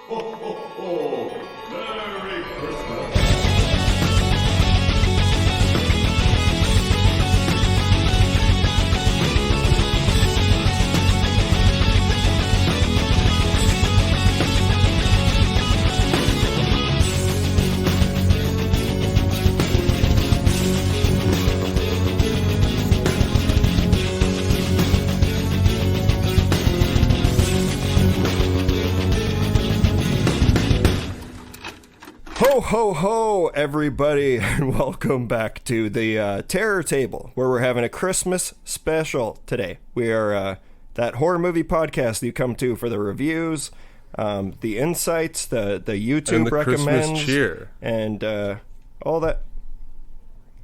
ho, ho, ho. Merry Christmas. Ho, ho, ho, everybody, and welcome back to the Terror Table, where we're having a Christmas special today. We are that horror movie podcast that you come to for the reviews, the insights, the YouTube and the recommends, Christmas cheer, and all that,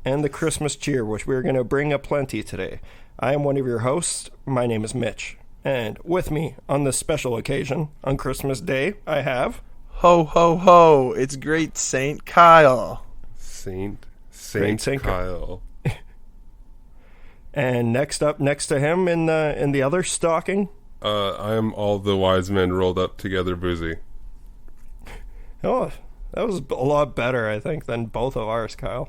and the Christmas cheer, which we're going to bring aplenty today. I am one of your hosts. My name is Mitch, and with me on this special occasion, on Christmas Day, I have... Ho, ho, ho, it's Great Saint Kyle. Saint Kyle. And next up, next to him in the other stocking, I am all the wise men rolled up together, Buzi. oh, that was a lot better, I think, than both of ours, Kyle.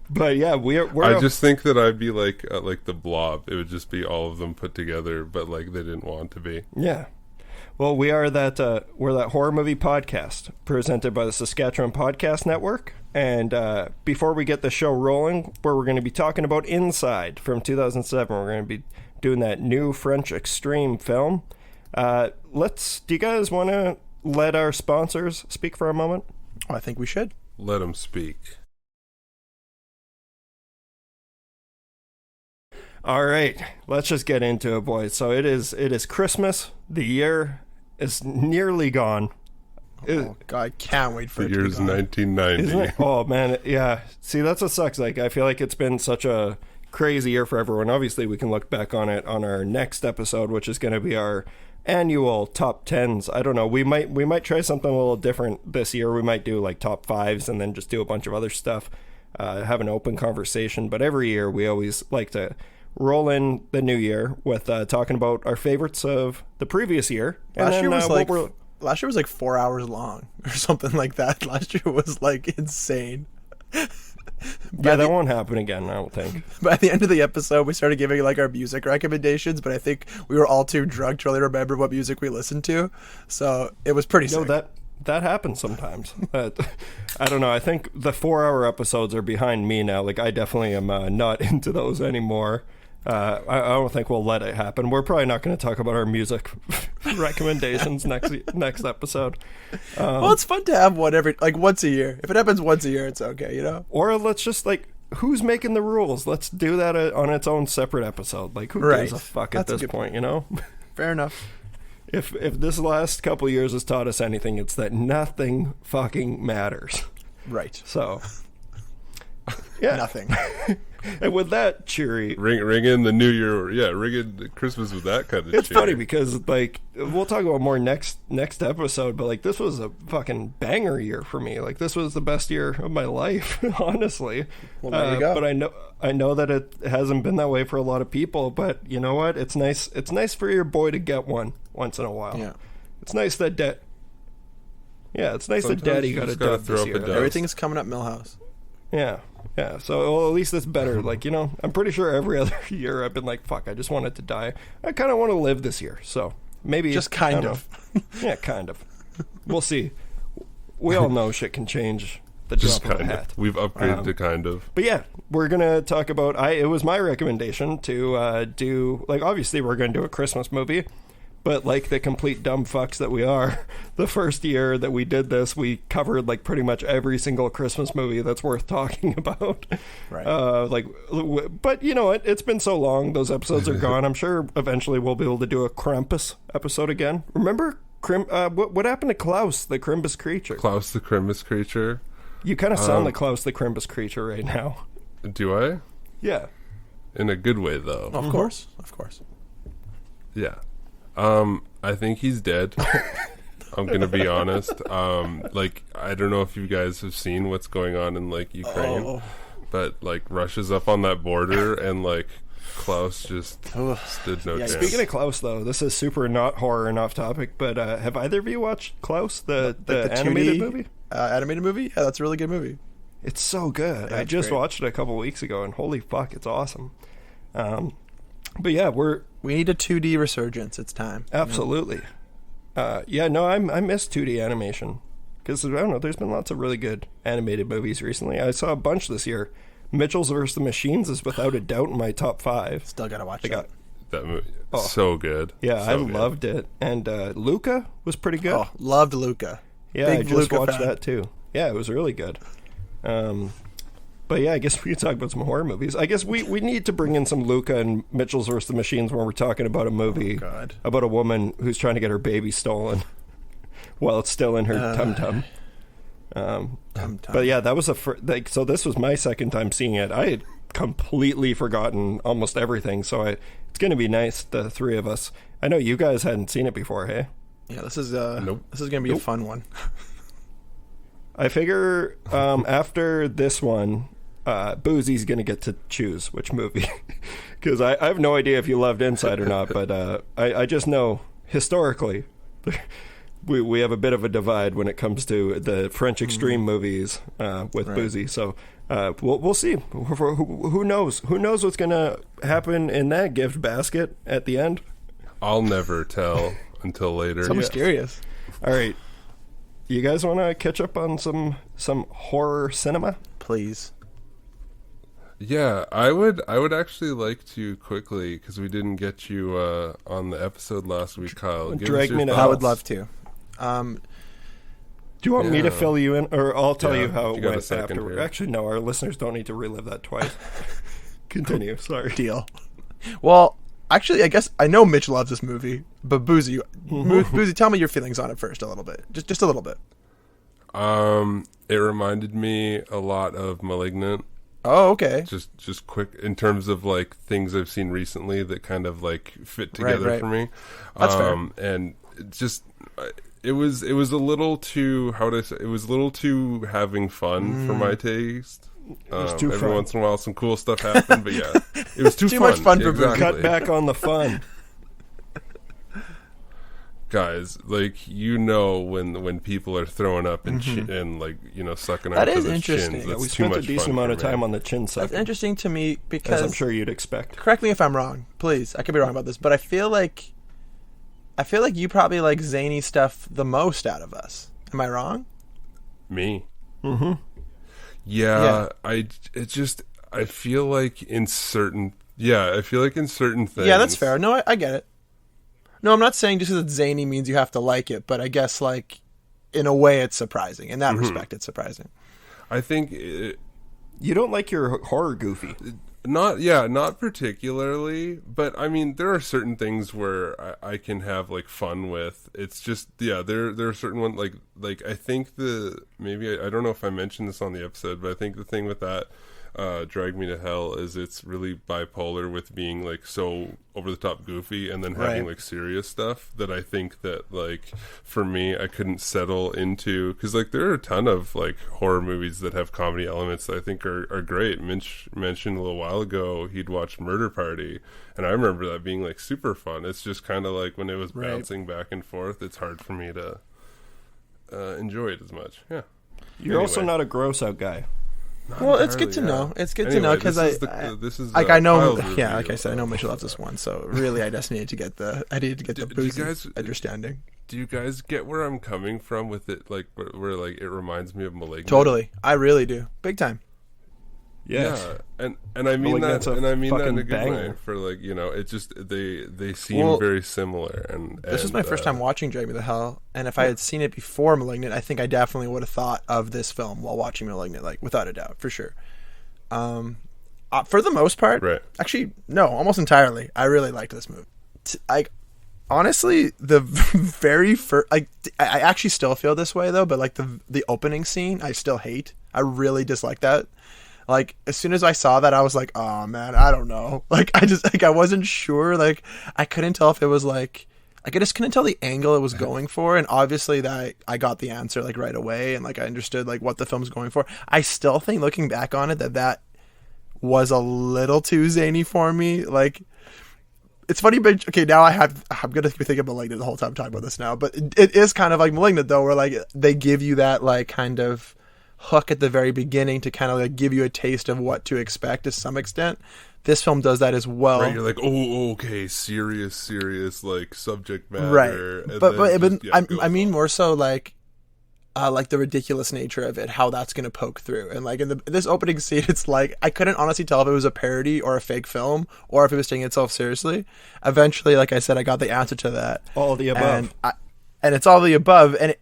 But yeah, we're. I just think that I'd be like the Blob. It would just be all of them put together, but like they didn't want to be. Yeah. Well, we're that horror movie podcast presented by the Saskatchewan Podcast Network. And before we get the show rolling, where we're going to be talking about Inside from 2007, we're going to be doing that new French extreme film. Do you guys want to let our sponsors speak for a moment? I think we should. Let them speak. All right, let's just get into it, boys. So it is Christmas. The year is nearly gone. Oh, God, I can't wait for the it to be year's gone. 1990. Isn't it? Oh, man, yeah. See, that's what sucks. Like, I feel like it's been such a crazy year for everyone. Obviously, we can look back on it on our next episode, which is going to be our annual top 10s. I don't know. We might try something a little different this year. We might do like top 5s and then just do a bunch of other stuff, have an open conversation. But every year, we always like to roll in the new year with talking about our favorites of the previous year. Last year was like 4 hours long or something like that. Last year was like insane. Yeah, that won't happen again, I don't think. By the end of the episode, we started giving like our music recommendations, but I think we were all too drunk to really remember what music we listened to. So it was pretty sick. That happens sometimes. But I don't know. I think the 4-hour episodes are behind me now. Like, I definitely am not into those anymore. I don't think we'll let it happen. We're probably not going to talk about our music recommendations next episode. Well, it's fun to have one once a year. If it happens once a year, it's okay, you know? Or let's just who's making the rules? Let's do that on its own separate episode. Like, who gives a fuck at this point, you know? Fair enough. If this last couple years has taught us anything, it's that nothing fucking matters. Right. So, yeah. Nothing. And with that cheery... Ring in the new year. Yeah, ring in Christmas with that kind of It's cheer. funny because, like, we'll talk about more next episode, but, like, this was a fucking banger year for me. Like, this was the best year of my life, honestly. Well, there you go. But I know that it hasn't been that way for a lot of people, but you know what? It's nice for your boy to get one once in a while. Yeah. It's nice that Sometimes Daddy you got a just gotta dub throw this up a year. dub. Everything's coming up Millhouse. Yeah. So well, at least it's better. Like, you know, I'm pretty sure every other year I've been like, fuck, I just wanted to die. I kind of want to live this year. So maybe just kind of. Yeah, kind of. We'll see. We all know shit can change the drop of a hat. We've upgraded to kind of. But yeah, we're gonna talk about. It was my recommendation to do, like, obviously we're gonna do a Christmas movie. But like the complete dumb fucks that we are, the first year that we did this, we covered like pretty much every single Christmas movie that's worth talking about. Right. But you know what? It's been so long; those episodes are gone. I'm sure eventually we'll be able to do a Krampus episode again. Remember, what happened to Klaus, the Krampus creature? Klaus the Krampus creature. You kind of sound like Klaus the Krampus creature right now. Do I? Yeah. In a good way, though. Of course. Yeah. I think he's dead. I'm gonna be honest. Like, I don't know if you guys have seen what's going on in like Ukraine, but like Russia's up on that border and like Klaus just stood no chance. Speaking of Klaus, though, this is super not horror and off topic, but have either of you watched Klaus, the animated 2D, movie? Animated movie? Yeah, that's a really good movie. It's so good. Yeah, I just great. watched it a couple weeks ago, and holy fuck, it's awesome. But yeah, we need a 2D resurgence. It's time. Absolutely. I miss 2D animation because I don't know. There's been lots of really good animated movies recently. I saw a bunch this year. Mitchell's vs. the Machines is without a doubt in my top 5. Still gotta watch that. That movie, so good. Yeah, so I good. loved it. And Luca was pretty good. Oh, loved Luca. Yeah, Big I just Luca watched fan. that too. Yeah, it was really good. But yeah, I guess we could talk about some horror movies. I guess we need to bring in some Luca and Mitchell's vs. the Machines when we're talking about a movie about a woman who's trying to get her baby stolen while it's still in her tum-tum. But yeah, that was so this was my second time seeing it. I had completely forgotten almost everything, so it's going to be nice, the three of us. I know you guys hadn't seen it before, hey? Yeah, this is Nope. This is gonna be a fun one. I figure after this one, Buzi's going to get to choose which movie. Because I have no idea if you loved Inside or not, but I just know historically we have a bit of a divide when it comes to the French extreme movies with Buzi. So we'll see. Who knows? Who knows what's going to happen in that gift basket at the end? I'll never tell until later. So mysterious. All right. You guys want to catch up on some horror cinema? Please. Yeah, I would actually like to quickly, because we didn't get you on the episode last week, Kyle. Give Drag us your me to thoughts. hell. I would love to. Do you want me to fill you in, or I'll tell Yeah, you how you it got a went second afterward? here. Actually, no, our listeners don't need to relive that twice. Continue, sorry. Deal. Well, actually, I guess I know Mitch loves this movie, but Buzi, Buzi, tell me your feelings on it first, a little bit, just a little bit. It reminded me a lot of Malignant. Oh, okay. Just quick in terms of like things I've seen recently that kind of like fit together Right. for me. That's fair. And it just it was a little too, how would I say, it was a little too having fun for my taste. was too every fun. once in a while some cool stuff happened, but yeah, it was too Too fun. much fun for exactly. Cut back on the fun. Guys, like, when people are throwing up and and like, sucking That out is to their interesting. chins. Yeah, That's We too spent a much decent fun amount for of time me. on the chin That's sucking, interesting to me as because I'm sure you'd expect. correct me if I'm wrong, please. I could be wrong about this, but I feel like you probably like zany stuff the most out of us. Am I wrong? Me. Mm-hmm. Yeah. I feel like in certain things. Yeah, that's fair. No, I get it. No, I'm not saying just because it's zany means you have to like it, but I guess like in a way it's surprising. In that respect, it's surprising. I think You don't like your horror goofy. not particularly, but I mean there are certain things where I can have like fun with. It's just there are certain ones like I think I don't know if I mentioned this on the episode, but I think the thing with that Drag Me to Hell is it's really bipolar with being like so over the top goofy and then having Right. like serious stuff that I think that like for me I couldn't settle into, because like there are a ton of like horror movies that have comedy elements that I think are great. Mitch mentioned a little while ago he'd watched Murder Party, and I remember that being like super fun. It's just kind of like when it was Right. bouncing back and forth, it's hard for me to enjoy it as much. Yeah. You're also Anyway. not a gross out guy. Well, it's good to entirely, know. yeah. It's good to Anyway, know because this is like I know, Kyle's yeah, review, like I said, I know Mitchell loves this one, so really I just needed to get the Do you Buzi guys- understanding. Do you guys get where I'm coming from with it? Like where like it reminds me of Malignant. Totally, I really do, big time. Yes. Yeah, and I mean Malignant's that, a and I mean that in fucking a good way. banger. For like it just they seem Well, very similar. And This was my first time watching Drag Me to Hell, and if I had seen it before Malignant, I think I definitely would have thought of this film while watching Malignant, like without a doubt, for sure. For the most part, Right. actually, no, almost entirely. I really liked this movie. Honestly, the very first, I actually still feel this way though, but like the opening scene, I still hate. I really dislike that. Like as soon as I saw that, I was like, oh man, I don't know. Like I wasn't sure. Like I couldn't tell if it was like I just couldn't tell the angle it was going for, and obviously that I got the answer like right away, and like I understood like what the film's going for. I still think looking back on it that was a little too zany for me. Like, it's funny, but okay, now I'm gonna be thinking Malignant the whole time talking about this now, but it is kind of like Malignant though, where like they give you that like kind of hook at the very beginning to kind of like give you a taste of what to expect to some extent. This film does that as well. Right, you're like, oh, okay, serious, like subject matter. Right, And but then I mean more so like the ridiculous nature of it, how that's gonna poke through, and like in this opening scene, it's like I couldn't honestly tell if it was a parody or a fake film, or if it was taking itself seriously. Eventually, like I said, I got the answer to that. All the above, and it's all the above, and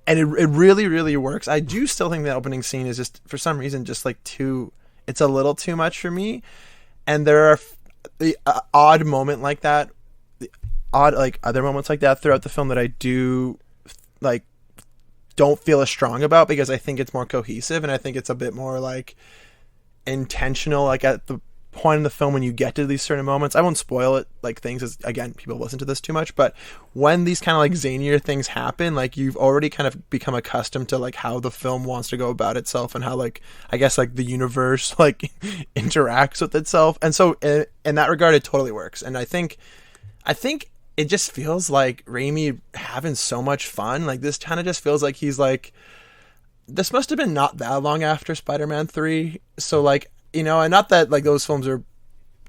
it really, really works. I do still think that opening scene is just for some reason just like it's a little too much for me, and there are the odd moment like that, the odd like other moments like that throughout the film that I do like. Don't feel as strong about, because I think it's more cohesive and I think it's a bit more like intentional, like at the point in the film when you get to these certain moments. I won't spoil it, like things, as again, people listen to this too much, but when these kind of like zanier things happen, like you've already kind of become accustomed to like how the film wants to go about itself and how like I guess like the universe like interacts with itself, and so in that regard it totally works. And I think it just feels like Raimi having so much fun. Like this kind of just feels like he's like, this must have been not that long after Spider-Man 3. So like, you know, and not that like those films are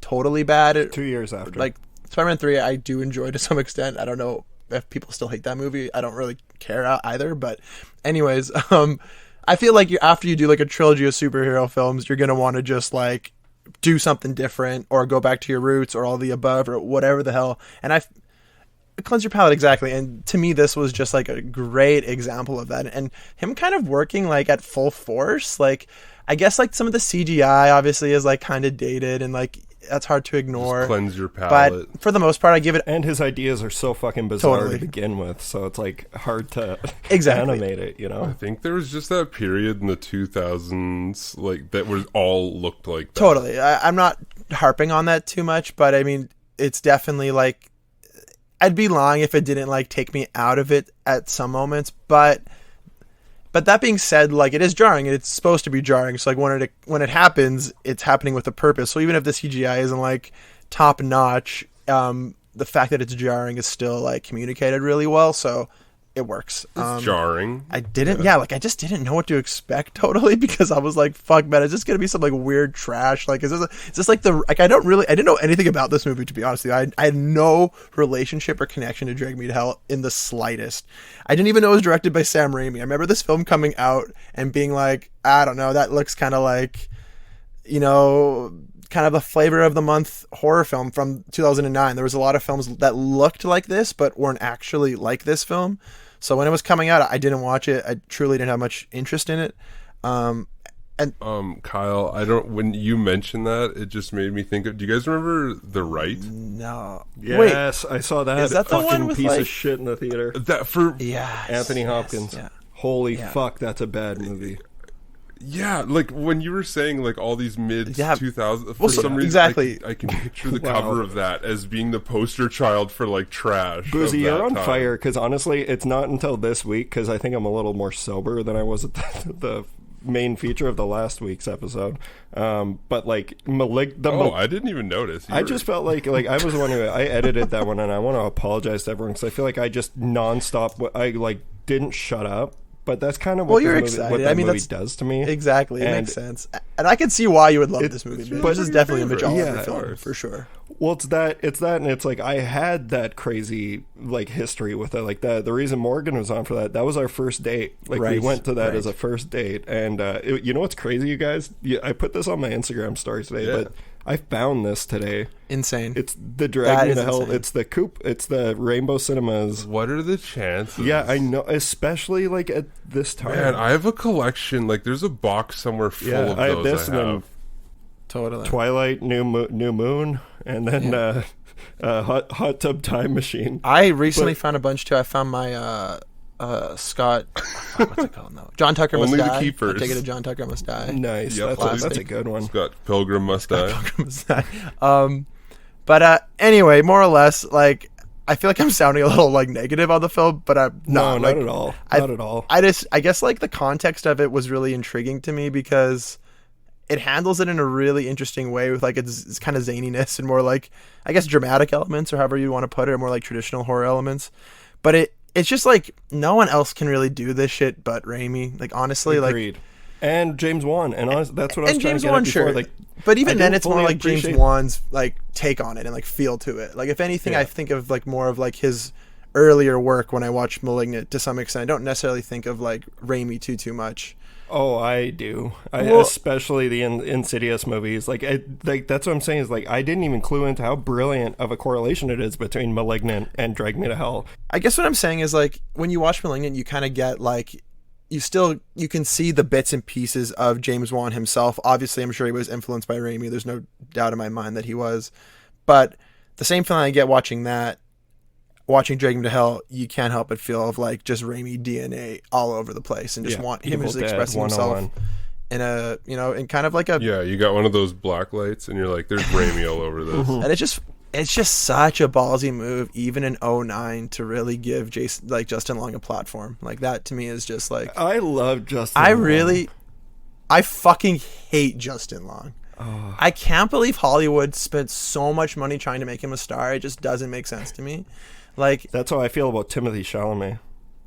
totally bad. 2 years after. Like Spider-Man 3 I do enjoy to some extent. I don't know if people still hate that movie. I don't really care either. But anyways, I feel like after you do like a trilogy of superhero films, you're going to want to just like do something different or go back to your roots or all the above or whatever the hell. And cleanse your palate, exactly. And to me this was just like a great example of that, and him kind of working like at full force. Like I guess like some of the CGI obviously is like kind of dated and like that's hard to ignore. Just cleanse your palate. But for the most part I give it, and his ideas are so fucking bizarre Totally. to begin with, so it's like hard to Exactly. animate it, you I know. think there was just that period in the 2000s like that was all looked like that. totally. I'm not harping on that too much, but I mean it's definitely like I'd be lying if it didn't like take me out of it at some moments, but that being said, like it is jarring and it's supposed to be jarring. So like when it happens, it's happening with a purpose. So even if the CGI isn't like top notch, the fact that it's jarring is still like communicated really well. So it works. It's jarring. I just didn't know what to expect totally, because I was like, fuck man, is this gonna be some like weird trash? Like is this like I didn't know anything about this movie, to be honest with you. I had no relationship or connection to Drag Me to Hell in the slightest. I didn't even know it was directed by Sam Raimi. I remember this film coming out and being like, I don't know, that looks kind of like, you know, kind of a flavor of the month horror film from 2009. There was a lot of films that looked like this but weren't actually like this film. So when it was coming out, I didn't watch it. I truly didn't have much interest in it. Kyle, when you mentioned that, it just made me think of, do you guys remember The Right? No. Yes, I saw that. Is that the fucking one with, piece like- of shit in the theater. That for Yes. Anthony yes, Hopkins. yeah. Holy Yeah. fuck, that's a bad movie. Yeah, like when you were saying like all these mid Yeah. 2000s, for Well, so- some reason exactly. I can picture the Wow. cover of that as being the poster child for like trash. Buzi, of you're that on time. fire, because honestly, it's not until this week, because I think I'm a little more sober than I was at the main feature of the last week's episode. But like, I didn't even notice. I just felt like I was wondering. I edited that one, and I want to apologize to everyone because I feel like I just nonstop. I like didn't shut up. But that's kind of what You're the movie, excited. what that I mean, movie that's does to me. Exactly. It And makes sense. And I can see why you would love this movie. really But this is definitely a Mitch favorite. Oliver Yeah, film, of course. for sure. Well, it's that, and it's like I had that crazy like history with it. Like the reason Morgan was on for that was our first date. Like we Right, went to that right. as a first date, and you know what's crazy, you guys? I put this on my Instagram story today, Yeah. but I found this today. Insane. It's the Drag That Me is to Hell. insane. It's the Coupe. It's the Rainbow Cinemas. What are the chances? Yeah, I know, especially like at this time. Man, I have a collection. Like, there's a box somewhere full Yeah, of I have those. this I and then have. Totally. Twilight, New Moon, and then Hot Tub Time Machine. I recently But- found a bunch too. I found my Scott. What's it called now? John Tucker Must Only the Die. keepers. I'm taking a John Tucker Must Die. Nice. Yep, That's a good one. Scott Pilgrim Must Die. Must Die. But anyway, more or less, like I feel like I'm sounding a little like negative on the film, but I'm No, not. not like, at all. I- Not at all. I guess like the context of it was really intriguing to me because it handles it in a really interesting way with like its kind of zaniness and more like, I guess, dramatic elements, or however you want to put it, or more like traditional horror elements. But it's just like no one else can really do this shit but Raimi. Like honestly, Agreed. And James Wan, and honestly, that's what I was trying to get at before. Sure. Like, but even then, it's more like appreciate... James Wan's like take on it and like feel to it. Like if anything, I think of like more of like his earlier work when I watch *Malignant* to some extent. I don't necessarily think of like Raimi too much. Oh, I do. Especially the Insidious movies. Like that's what I'm saying is like I didn't even clue into how brilliant of a correlation it is between *Malignant* and *Drag Me to Hell*. I guess what I'm saying is like when you watch *Malignant*, you kind of get like you can see the bits and pieces of James Wan himself. Obviously, I'm sure he was influenced by Raimi. There's no doubt in my mind that he was. But the same feeling I get watching Drag Me to Hell, you can't help but feel of like just Raimi DNA all over the place, and just want him just expressing himself in a, in kind of like a... Yeah, you got one of those black lights and you're like, there's Raimi all over this. And it's just such a ballsy move, even in 2009, to really give Justin Long a platform. Like that to me is just like... I love Justin Long. I fucking hate Justin Long. Oh. I can't believe Hollywood spent so much money trying to make him a star. It just doesn't make sense to me. Like that's how I feel about Timothée Chalamet.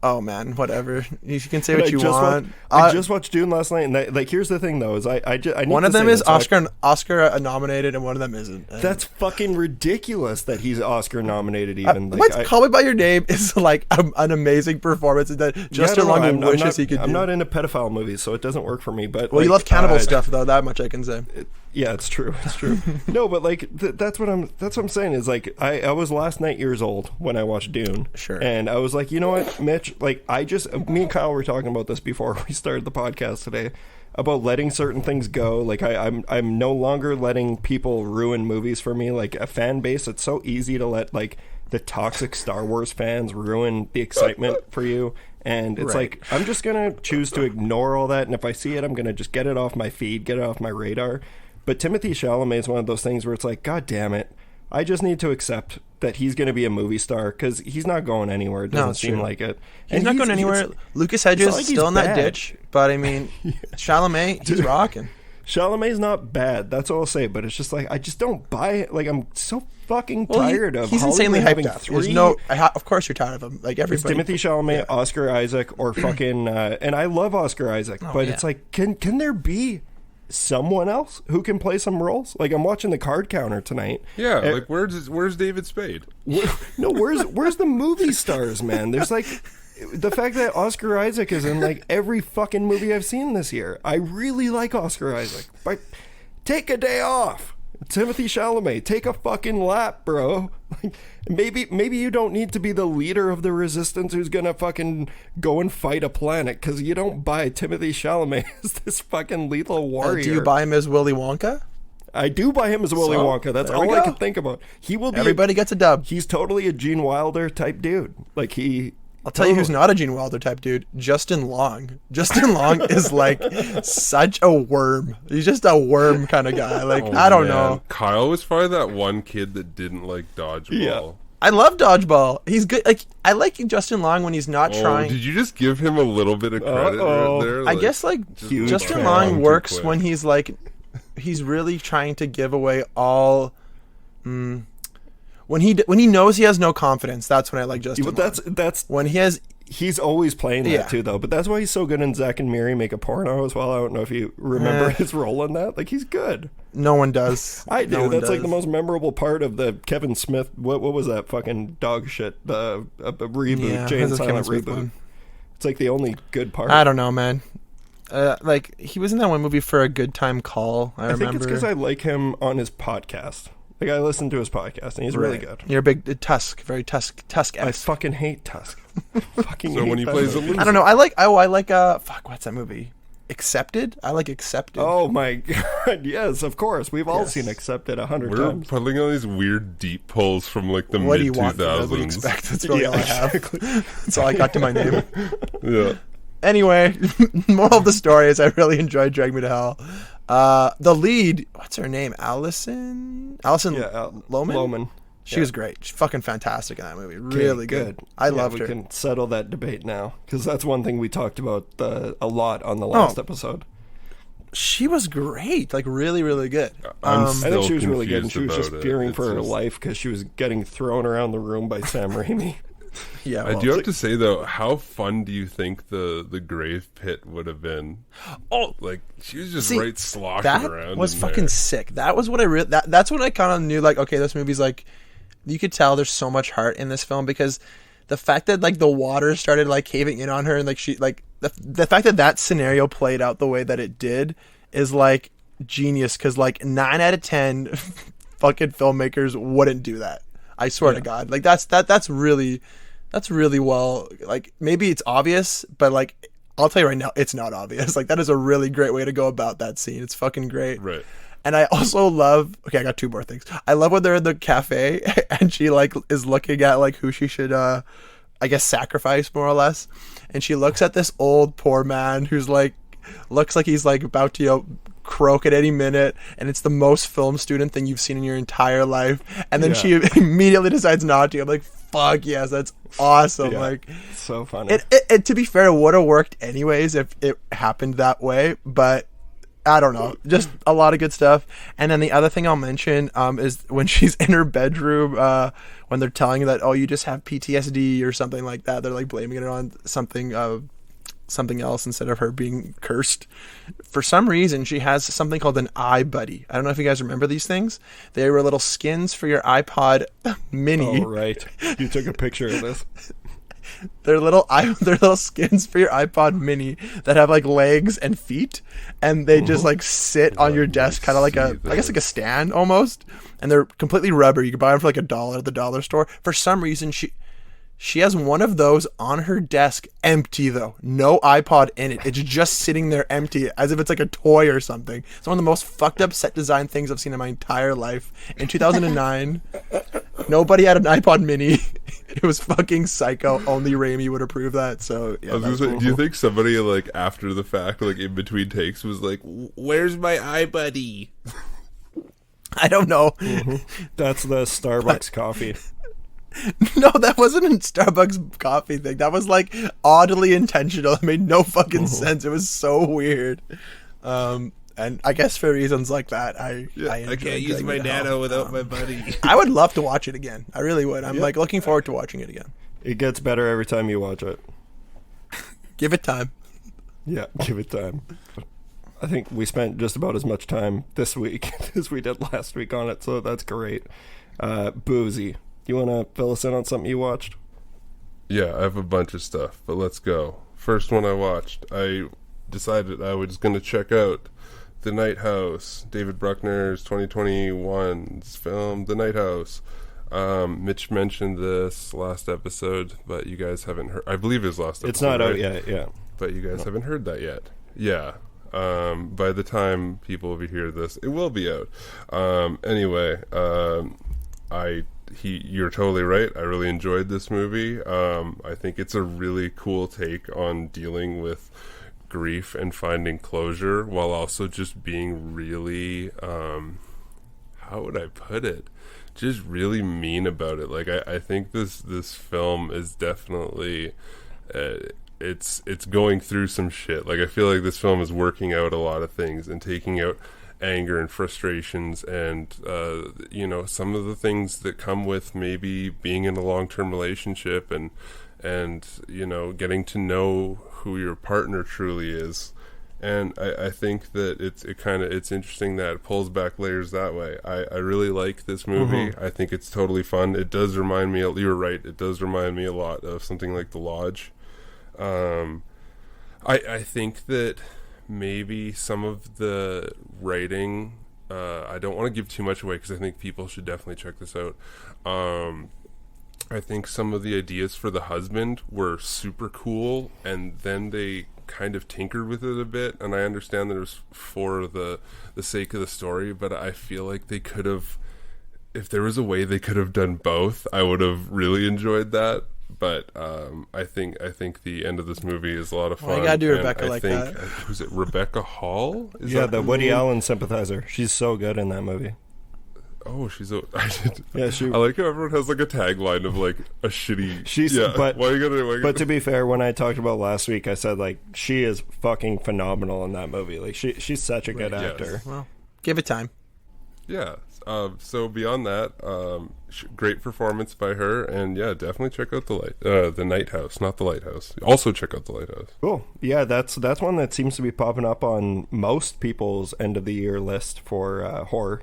Oh man, whatever. You can say what you want. I just watched Dune last night, and like here's the thing though: is I need one of to them say is this, Oscar nominated, and one of them isn't. And that's fucking ridiculous that he's Oscar nominated. Even Call Me by Your Name is like an amazing performance that Justin Long wishes he could. I'm not into pedophile movies, so it doesn't work for me. But you love cannibal stuff though. That much I can say. Yeah, it's true. It's true. No, but like that's what I'm saying is like I was last night years old when I watched Dune. Sure. And I was like, you know what, Mitch? Like me and Kyle were talking about this before we started the podcast today about letting certain things go. Like I'm no longer letting people ruin movies for me. Like a fan base, it's so easy to let like the toxic Star Wars fans ruin the excitement for you. And it's like, I'm just going to choose to ignore all that. And if I see it, I'm going to just get it off my feed, get it off my radar. But Timothée Chalamet is one of those things where it's like, God damn it. I just need to accept that he's going to be a movie star because he's not going anywhere. It doesn't seem like it. He's not going anywhere. Lucas Hedges is still in that ditch. But I mean, Chalamet, he's rocking. Chalamet's not bad. That's all I'll say. But it's just like, I just don't buy it. Like, I'm so fucking tired of he's Hollywood insanely having hyped up. three. Of course you're tired of him. Like everybody. It's Timothée Chalamet, Oscar Isaac, or fucking... and I love Oscar Isaac. But it's like, can there be someone else who can play some roles? Like I'm watching the card counter tonight. Yeah, like where's David Spade? Where's the movie stars, man? There's like the fact that Oscar Isaac is in like every fucking movie I've seen this year. I really like Oscar Isaac, but take a day off. Timothée Chalamet, take a fucking lap, bro. Like, maybe you don't need to be the leader of the resistance who's gonna fucking go and fight a planet because you don't buy Timothée Chalamet as this fucking lethal warrior. Do you buy him as Willy Wonka? I do buy him as Willy Wonka. That's all I can think about. He will be. Everybody gets a dub. He's totally a Gene Wilder type dude. Like he. I'll tell you who's not a Gene Wilder type dude. Justin Long. Justin Long is like such a worm. He's just a worm kind of guy. Like I don't know. Kyle was probably that one kid that didn't like dodgeball. Yeah. I love dodgeball. He's good. Like I like Justin Long when he's not trying. Did you just give him a little bit of credit right there? Like, I guess like Justin Long works when he's like he's really trying to give away all. When he knows he has no confidence, that's when I like Justin. But that's when he's always playing that too, though. But that's why he's so good in Zack and Miri Make a Porno as well. I don't know if you remember his role in that. Like he's good. No one does. I do. That's like the most memorable part of the Kevin Smith. What was that fucking dog shit? The reboot, Jay and Silent reboot. It's like the only good part. I don't know, man. Like he was in that one movie for A Good Time Call. I remember. think it's because I like him on his podcast. Like I listened to his podcast and he's really good. You're a big Tusk, very Tusk-esque. I fucking hate Tusk. So when he plays a loser. I don't know. I like what's that movie? Accepted? I like Accepted. Oh my god, yes, of course. We've all seen Accepted 100 times. We're pulling all these weird deep pulls from like the what mid-2000s. What do you expect? That's really all I have. That's all I got to my name. Yeah. Anyway, moral of the story is I really enjoyed Drag Me to Hell. The lead, what's her name? Allison Lohman? She was great. She's fucking fantastic in that movie. Really good. I loved her. We can settle that debate now because that's one thing we talked about a lot on the last episode. She was great, like really, really good. I'm I still think she was really good, and she was confused just about fearing it. for her It's just- life because she was getting thrown around the room by Sam Raimi. Yeah, I well, do have to say though, how fun do you think the grave pit would have been? Oh, Like she was just see, right sloshing that around. was in fucking there. sick. That was what I that's when I kind of knew, like, okay, this movie's like, you could tell there's so much heart in this film, because the fact that like the water started like caving in on her, and like she like the fact that that scenario played out the way that it did is like genius, because like 9 out of 10 fucking filmmakers wouldn't do that. I swear to God, like that's really well, like, maybe it's obvious, but like I'll tell you right now, it's not obvious. Like that is a really great way to go about that scene. It's fucking great. Right. And I also love, okay, I got 2 more things. I love when they're in the cafe and she like is looking at like who she should I guess sacrifice, more or less. And she looks at this old poor man who's like looks like he's like about to, you know, croak at any minute, and it's the most film student thing you've seen in your entire life. And then she immediately decides not to. I'm like, fuck yes, that's awesome. Yeah. Like, So funny. it to be fair, it would have worked anyways if it happened that way, but I don't know, just a lot of good stuff. And then the other thing I'll mention is when she's in her bedroom, when they're telling her that, oh, you just have PTSD or something like that. They're like blaming it on something else instead of her being cursed. For some reason, she has something called an iBuddy. I don't know if you guys remember these things. They were little skins for your iPod Mini. Oh, right. You took a picture of this. They're little skins for your iPod Mini that have like legs and feet, and they just like sit on your desk, kind of like I guess like a stand almost. And they're completely rubber. You can buy them for like $1 at the dollar store. For some reason, she has one of those on her desk, empty though, no iPod in it. It's just sitting there empty, as if it's like a toy or something. It's one of the most fucked up set design things I've seen in my entire life. In 2009, nobody had an iPod Mini. It was fucking psycho. Only Raimi would approve that. So yeah. I was gonna say, do you think somebody like after the fact, like in between takes, was like, "Where's my iBuddy?" I don't know. That's the Starbucks coffee. No, that wasn't a Starbucks coffee thing. That was like oddly intentional. It made no fucking sense. It was so weird. And I guess for reasons like that, I can't use my Nano without my buddy. I would love to watch it again. I really would. I'm like looking forward to watching it again. It gets better every time you watch it. Give it time. Yeah, give it time. I think we spent just about as much time this week as we did last week on it, so that's great. Buzi, you want to fill us in on something you watched? Yeah, I have a bunch of stuff, but let's go. First one I watched, I decided I was going to check out The Night House, David Bruckner's 2021's film, The Night House. Mitch mentioned this last episode, but you guys haven't heard. I believe his last episode. It's not right? out yet, yeah. But you guys haven't heard that yet. Yeah. By the time people will hear this, it will be out. Anyway, you're totally right. I really enjoyed this movie. I think it's a really cool take on dealing with grief and finding closure, while also just being really, how would I put it? Just really mean about it. Like I think this film is definitely it's going through some shit. Like I feel like this film is working out a lot of things and taking out anger and frustrations and some of the things that come with maybe being in a long-term relationship and getting to know who your partner truly is. And I think that it's interesting that it pulls back layers that way. I really like this movie. I think it's totally fun. It does remind me, you were right, it does remind me a lot of something like The Lodge. I think that maybe some of the writing, I don't want to give too much away because I think people should definitely check this out. I think some of the ideas for the husband were super cool, and then they kind of tinkered with it a bit, and I understand that it was for the sake of the story, but I feel like they could have, if there was a way they could have done both, I would have really enjoyed that. But I think the end of this movie is a lot of fun. Well, you gotta do and Rebecca I like think, that. Who's it? Rebecca Hall? The Woody Allen sympathizer. She's so good in that movie. Oh, she's a. Yeah, I like how everyone has like a tagline of like a shitty. But why you gotta? But to be fair, when I talked about last week, I said like she is fucking phenomenal in that movie. Like she's such a good actor. Yes. Well, give it time. Yeah. So beyond that, great performance by her, and yeah, definitely check out the Night House, not the Lighthouse. Also check out the Lighthouse. Cool. Yeah, that's one that seems to be popping up on most people's end of the year list for horror.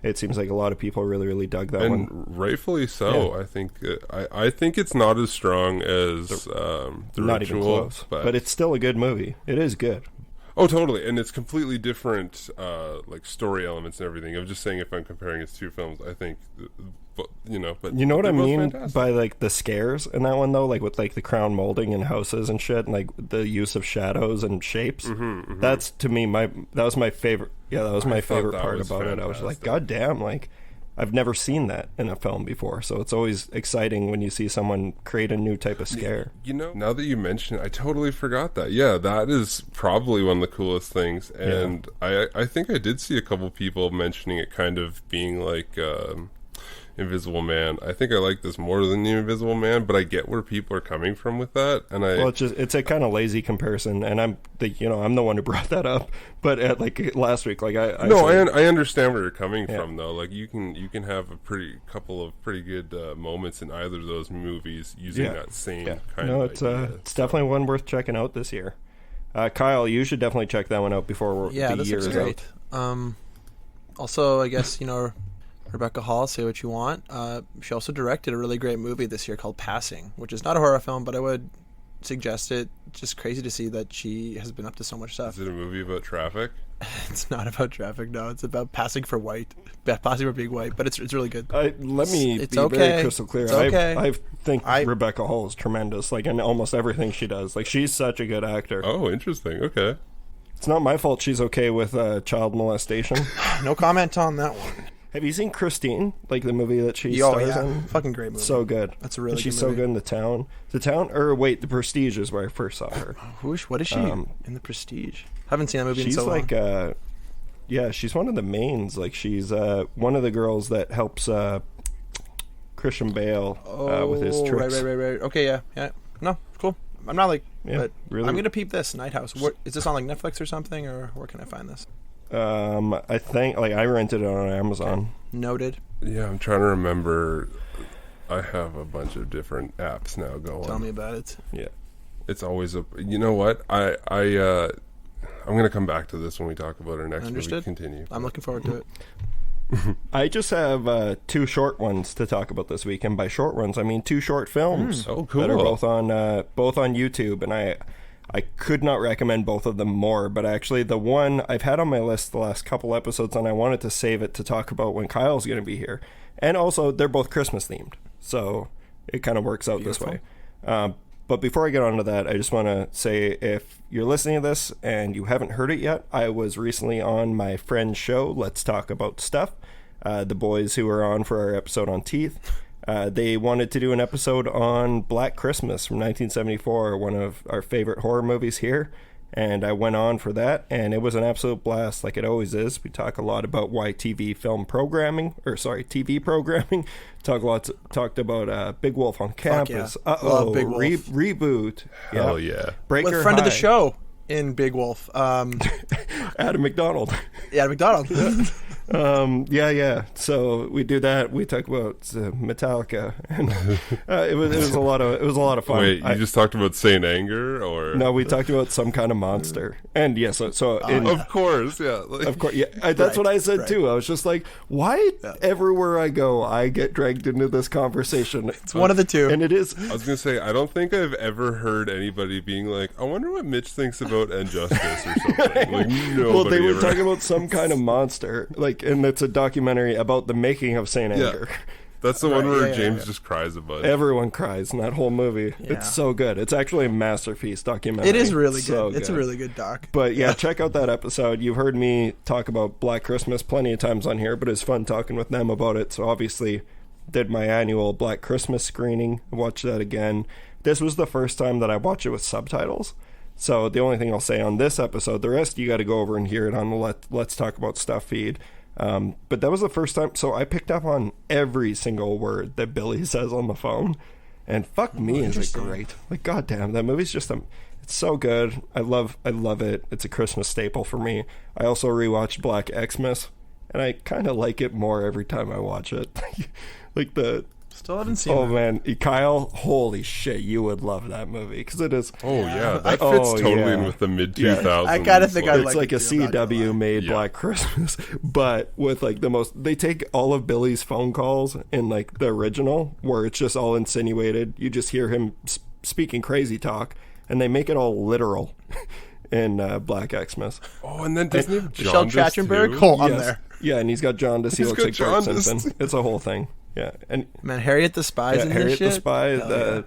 It seems like a lot of people really dug that one, and rightfully so. Yeah. I think it's not as strong as the not Ritual, even close, but it's still a good movie. It is good. Oh, totally, and it's completely different, like story elements and everything. I'm just saying, if I'm comparing its two films, I think, but you know what I mean fantastic. By like the scares in that one though, like with like the crown molding and houses and shit, and like the use of shadows and shapes. That's to me that was my favorite. Yeah, that was my favorite part about it. I was like, God damn, like I've never seen that in a film before, so it's always exciting when you see someone create a new type of scare. You know, now that you mention it, I totally forgot that. Yeah, that is probably one of the coolest things, and I think I did see a couple people mentioning it kind of being like Invisible Man. I think I like this more than the Invisible Man, but I get where people are coming from with that, and it's a kind of lazy comparison, and I'm the one who brought that up. But like last week, like I understand where you're coming from though. Like you can have a couple of pretty good moments in either of those movies using that same kind of idea. It's definitely one worth checking out this year. Kyle, you should definitely check that one out before the year is great. out. Also, I guess Rebecca Hall, say what you want. She also directed a really great movie this year called Passing, which is not a horror film, but I would suggest it. Just crazy to see that she has been up to so much stuff. Is it a movie about traffic? It's not about traffic, no. It's about passing for white. Passing for being white, but it's really good. Let me be very crystal clear. It's okay. I think Rebecca Hall is tremendous, like in almost everything she does. Like she's such a good actor. Oh, interesting. Okay. It's not my fault she's okay with child molestation. No comment on that one. Have you seen Christine? Like the movie that she stars in? Fucking great movie. So good. That's a really good movie. She's so good in The Town. The Prestige is where I first saw her. What is she in The Prestige? I haven't seen that movie in so long. She's like, she's one of the mains. Like she's one of the girls that helps Christian Bale with his tricks. Right. Okay, yeah. No, cool. I'm not like, but really? I'm gonna peep this Night House. Is this on like Netflix or something, or where can I find this? I think I rented it on Amazon. Noted. Yeah, I'm trying to remember. I have a bunch of different apps now going. Tell me about it. Yeah, it's always you know what? I'm gonna come back to this when we talk about our next movie. Continue. I'm looking forward to it. I just have 2 short ones to talk about this week, and by short ones I mean 2 short films. Oh, cool! That are both on YouTube, and I could not recommend both of them more, but actually the one I've had on my list the last couple episodes, and I wanted to save it to talk about when Kyle's going to be here. And also, they're both Christmas themed, so it kind of works out this way. But before I get on to that, I just want to say, if you're listening to this and you haven't heard it yet, I was recently on my friend's show, Let's Talk About Stuff, the boys who were on for our episode on teeth. They wanted to do an episode on Black Christmas from 1974, one of our favorite horror movies here, and I went on for that, and it was an absolute blast, like it always is. We talk a lot about why TV programming, talked about Big Wolf on Campus. Yeah. Love Big Wolf. Reboot. Yeah. Hell yeah. Breaker With a friend High. of the show in Big Wolf. Adam McDonald. Yeah, McDonald. Yeah. So we do that. We talk about Metallica, and it was a lot of fun. Wait, you just talked about Saint Anger, or no? We talked about Some Kind of Monster, and of course, yeah, of course, yeah. That's what I said too. I was just like, why everywhere I go, I get dragged into this conversation. It's one of the two, and it is. I was gonna say, I don't think I've ever heard anybody being like, I wonder what Mitch thinks about Injustice or something. Like, well, they were talking about Some Kind of Monster, like. And it's a documentary about the making of Saint Anger. That's the one where James just cries about it. Everyone cries in that whole movie. Yeah. It's so good. It's actually a masterpiece documentary. It is really good. It's a really good doc. But yeah, check out that episode. You've heard me talk about Black Christmas plenty of times on here, but it's fun talking with them about it. So obviously did my annual Black Christmas screening. Watch that again. This was the first time that I watched it with subtitles. So the only thing I'll say on this episode, the rest you got to go over and hear it on the Let's Talk About Stuff feed. But that was the first time. So I picked up on every single word that Billy says on the phone. And fuck me, is it great. Like, goddamn, that movie's just it's so good. I love it. It's a Christmas staple for me. I also rewatched Black Xmas, and I kind of like it more every time I watch it. Like Still haven't seen Oh that. man, Kyle, holy shit, you would love that movie because it is. Oh yeah, that fits totally in with the mid 2000s. I kinda think I'd It's like a CW made Black Christmas, but with like the most. They take all of Billy's phone calls in like the original, where it's just all insinuated. You just hear him speaking crazy talk, and they make it all literal in Black Xmas. Oh, and then doesn't he have Michelle jaundice Trachtenberg? too? Oh, I'm there. Yeah, and he's got jaundice. He He's looks got like Bart jaundice. Simpson. It's a whole thing. Yeah, and Man, Harriet the Spy's in Harriet this the shit. Spy. Hell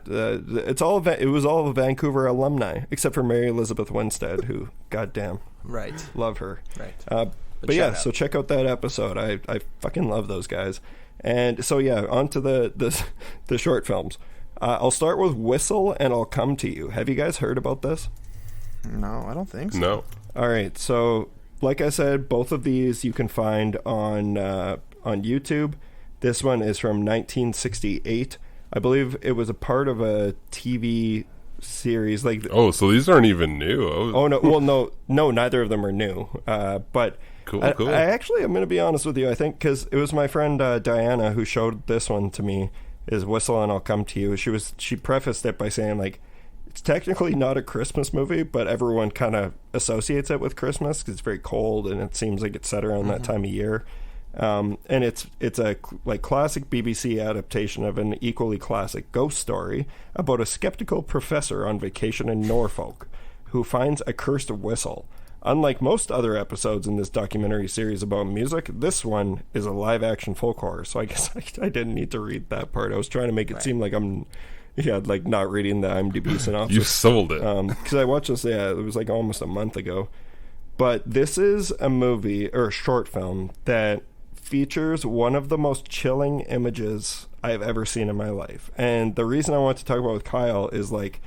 It's all. It was all Vancouver alumni, except for Mary Elizabeth Winstead, who, goddamn, Right. love her. Right. But yeah, shout out. so check out that episode. I fucking love those guys. And so yeah, on to the short films. I'll start with Whistle and I'll Come to You. Have you guys heard about this? No, I don't think so. No. All right, so like I said, both of these you can find on YouTube. This one is from 1968. I believe it was a part of a TV series. Like, Oh, so these aren't even new. oh no, well no, neither of them are new. But Cool. I actually, I'm going to be honest with you. I think because it was my friend Diana who showed this one to me. Is Whistle and I'll Come to You. She prefaced it by saying like, it's technically not a Christmas movie, but everyone kind of associates it with Christmas because it's very cold and it seems like it's set around that time of year. And it's a like classic BBC adaptation of an equally classic ghost story about a skeptical professor on vacation in Norfolk who finds a cursed whistle. Unlike most other episodes in this documentary series about music, this one is a live-action folk horror. So I guess I didn't need to read that part. I was trying to make it seem like I'm, like not reading the IMDb synopsis. You sold it. Because I watched this, it was like almost a month ago. But this is a movie, or a short film, that features one of the most chilling images I've ever seen in my life. And the reason I want to talk about with Kyle is like,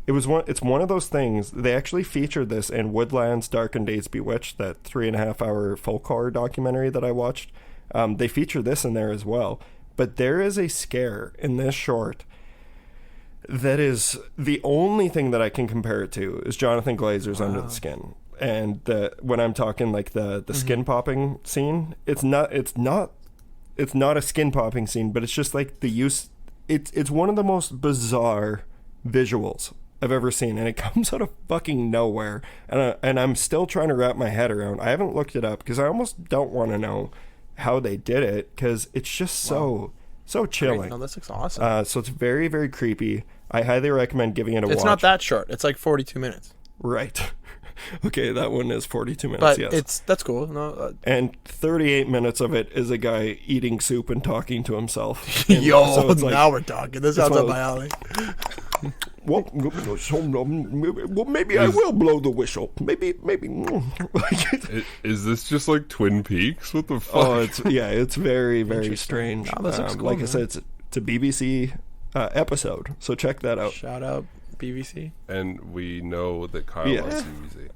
it's one of those things. They actually featured this in Woodlands Dark and Days Bewitched, that 3.5 hour folk horror documentary that I watched. They feature this in there as well. But there is a scare in this short that is the only thing that I can compare it to is Jonathan Glazer's Under the Skin. And when I'm talking like the skin popping scene, it's not a skin popping scene, but it's just like the use. It's one of the most bizarre visuals I've ever seen, and it comes out of fucking nowhere. And I'm still trying to wrap my head around. I haven't looked it up because I almost don't want to know how they did it because it's just so chilling. Great. No, this looks awesome. So it's very, very creepy. I highly recommend giving it a watch. It's not that short. It's like 42 minutes. Right. Okay, that one is 42 minutes, But yes. that's cool. No, And 38 minutes of it is a guy eating soup and talking to himself. And yo, so it's like, now we're talking. This sounds one up of my alley. well, maybe I will blow the whistle. Maybe. Is this just like Twin Peaks? What the fuck? Oh, it's very, very strange. Oh, this looks cool, like I man. said, it's a BBC episode, so check that out. Shout out BBC. And we know that Kyle Yeah. loves BBC.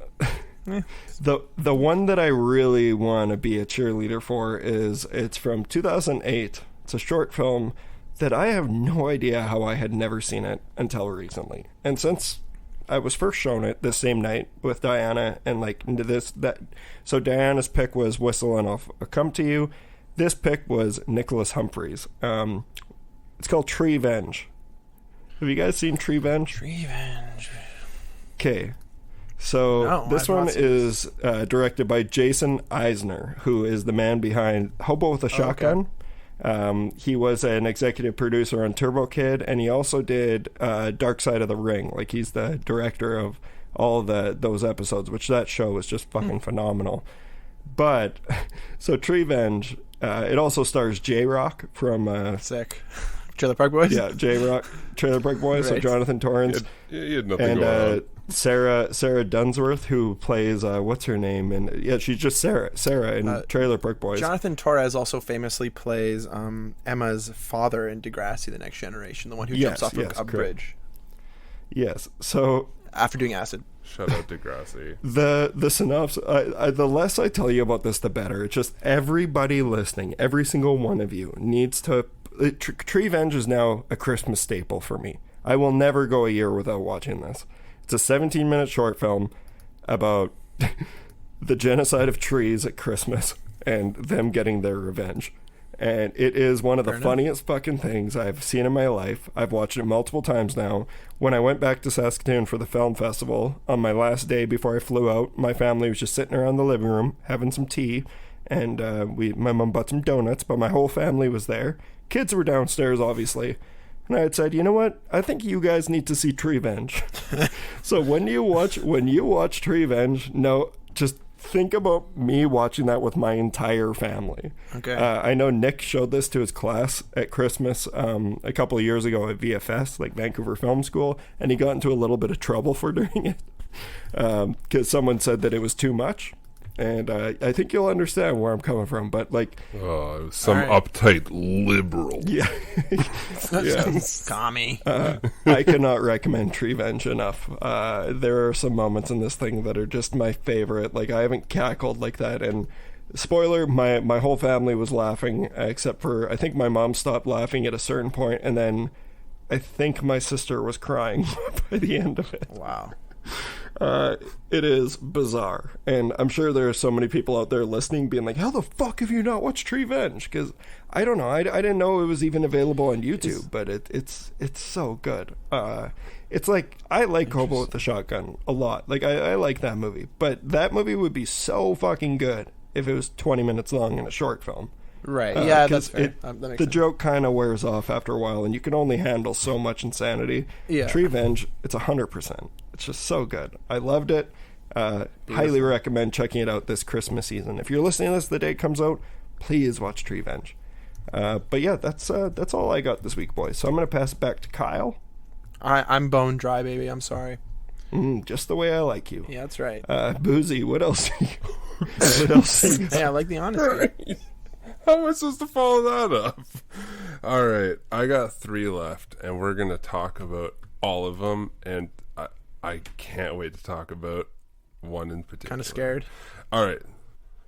The one that I really want to be a cheerleader for it's from 2008. It's a short film that I have no idea how I had never seen it until recently. And since I was first shown it this same night with Diana, and like so Diana's pick was Whistle and I'll Come to You. This pick was Nicholas Humphreys. It's called TREEVENGE. Have you guys seen TREEVENGE? Revenge. Okay. So No, this I've not one seen is directed by Jason Eisner, who is the man behind Hobo with a Shotgun. He was an executive producer on Turbo Kid, and he also did Dark Side of the Ring. Like, he's the director of all those episodes, which that show was just fucking phenomenal. But, so TREEVENGE, it also stars J-Rock from... Sick. Trailer Park Boys? Yeah, J-Rock, Trailer Park Boys, so Right. Jonathan Torrance. You had nothing And going on. Sarah Dunsworth, who plays what's her name, and she's just Sarah in Trailer Park Boys. Jonathan Torres also famously plays Emma's father in Degrassi: The Next Generation, the one who jumps off a correct. bridge. Yes, so after doing acid. Shout out Degrassi. The synopsis, the less I tell you about this, the better. It's just everybody listening, every single one of you needs to... TREEVENGE is now a Christmas staple for me. I will never go a year without watching this. It's a 17-minute short film about the genocide of trees at Christmas and them getting their revenge. And it is one of the funniest fucking things I've seen in my life. I've watched it multiple times now. When I went back to Saskatoon for the film festival, on my last day before I flew out, my family was just sitting around the living room having some tea, and my mom bought some donuts, but my whole family was there. Kids were downstairs, obviously. And I had said, you know what? I think you guys need to see TREEVENGE. So when you watch TREEVENGE, no, just think about me watching that with my entire family. Okay. I know Nick showed this to his class at Christmas a couple of years ago at VFS, like Vancouver Film School, and he got into a little bit of trouble for doing it because someone said that it was too much. And I think you'll understand where I'm coming from, but like... Oh, some uptight liberal. Yeah. Commie. I cannot recommend TREEVENGE enough. There are some moments in this thing that are just my favorite. Like, I haven't cackled like that. And spoiler, my whole family was laughing, except for, I think my mom stopped laughing at a certain point, and then I think my sister was crying by the end of it. Wow. It is bizarre, and I'm sure there are so many people out there listening being like, how the fuck have you not watched TREEVENGE? Because I don't know, I didn't know it was even available on YouTube, but it's so good. It's like, I like Hobo with the Shotgun a lot. Like, I like that movie, but that movie would be so fucking good if it was 20 minutes long in a short film. Right. Yeah, that's fair. That makes sense. The joke kind of wears off after a while, and you can only handle so much insanity. Yeah. TREEVENGE, it's 100%. It's just so good. I loved it. Highly recommend checking it out this Christmas season. If you're listening to this the day it comes out, please watch TREEVENGE. But yeah, that's all I got this week, boys. So I'm going to pass it back to Kyle. I'm bone dry, baby. I'm sorry. Just the way I like you. Yeah, that's right. Buzi, what else? Hey, I like the honesty. How am I supposed to follow that up? All right, I got 3 left, and we're going to talk about all of them, and I can't wait to talk about one in particular. Kind of scared. All right,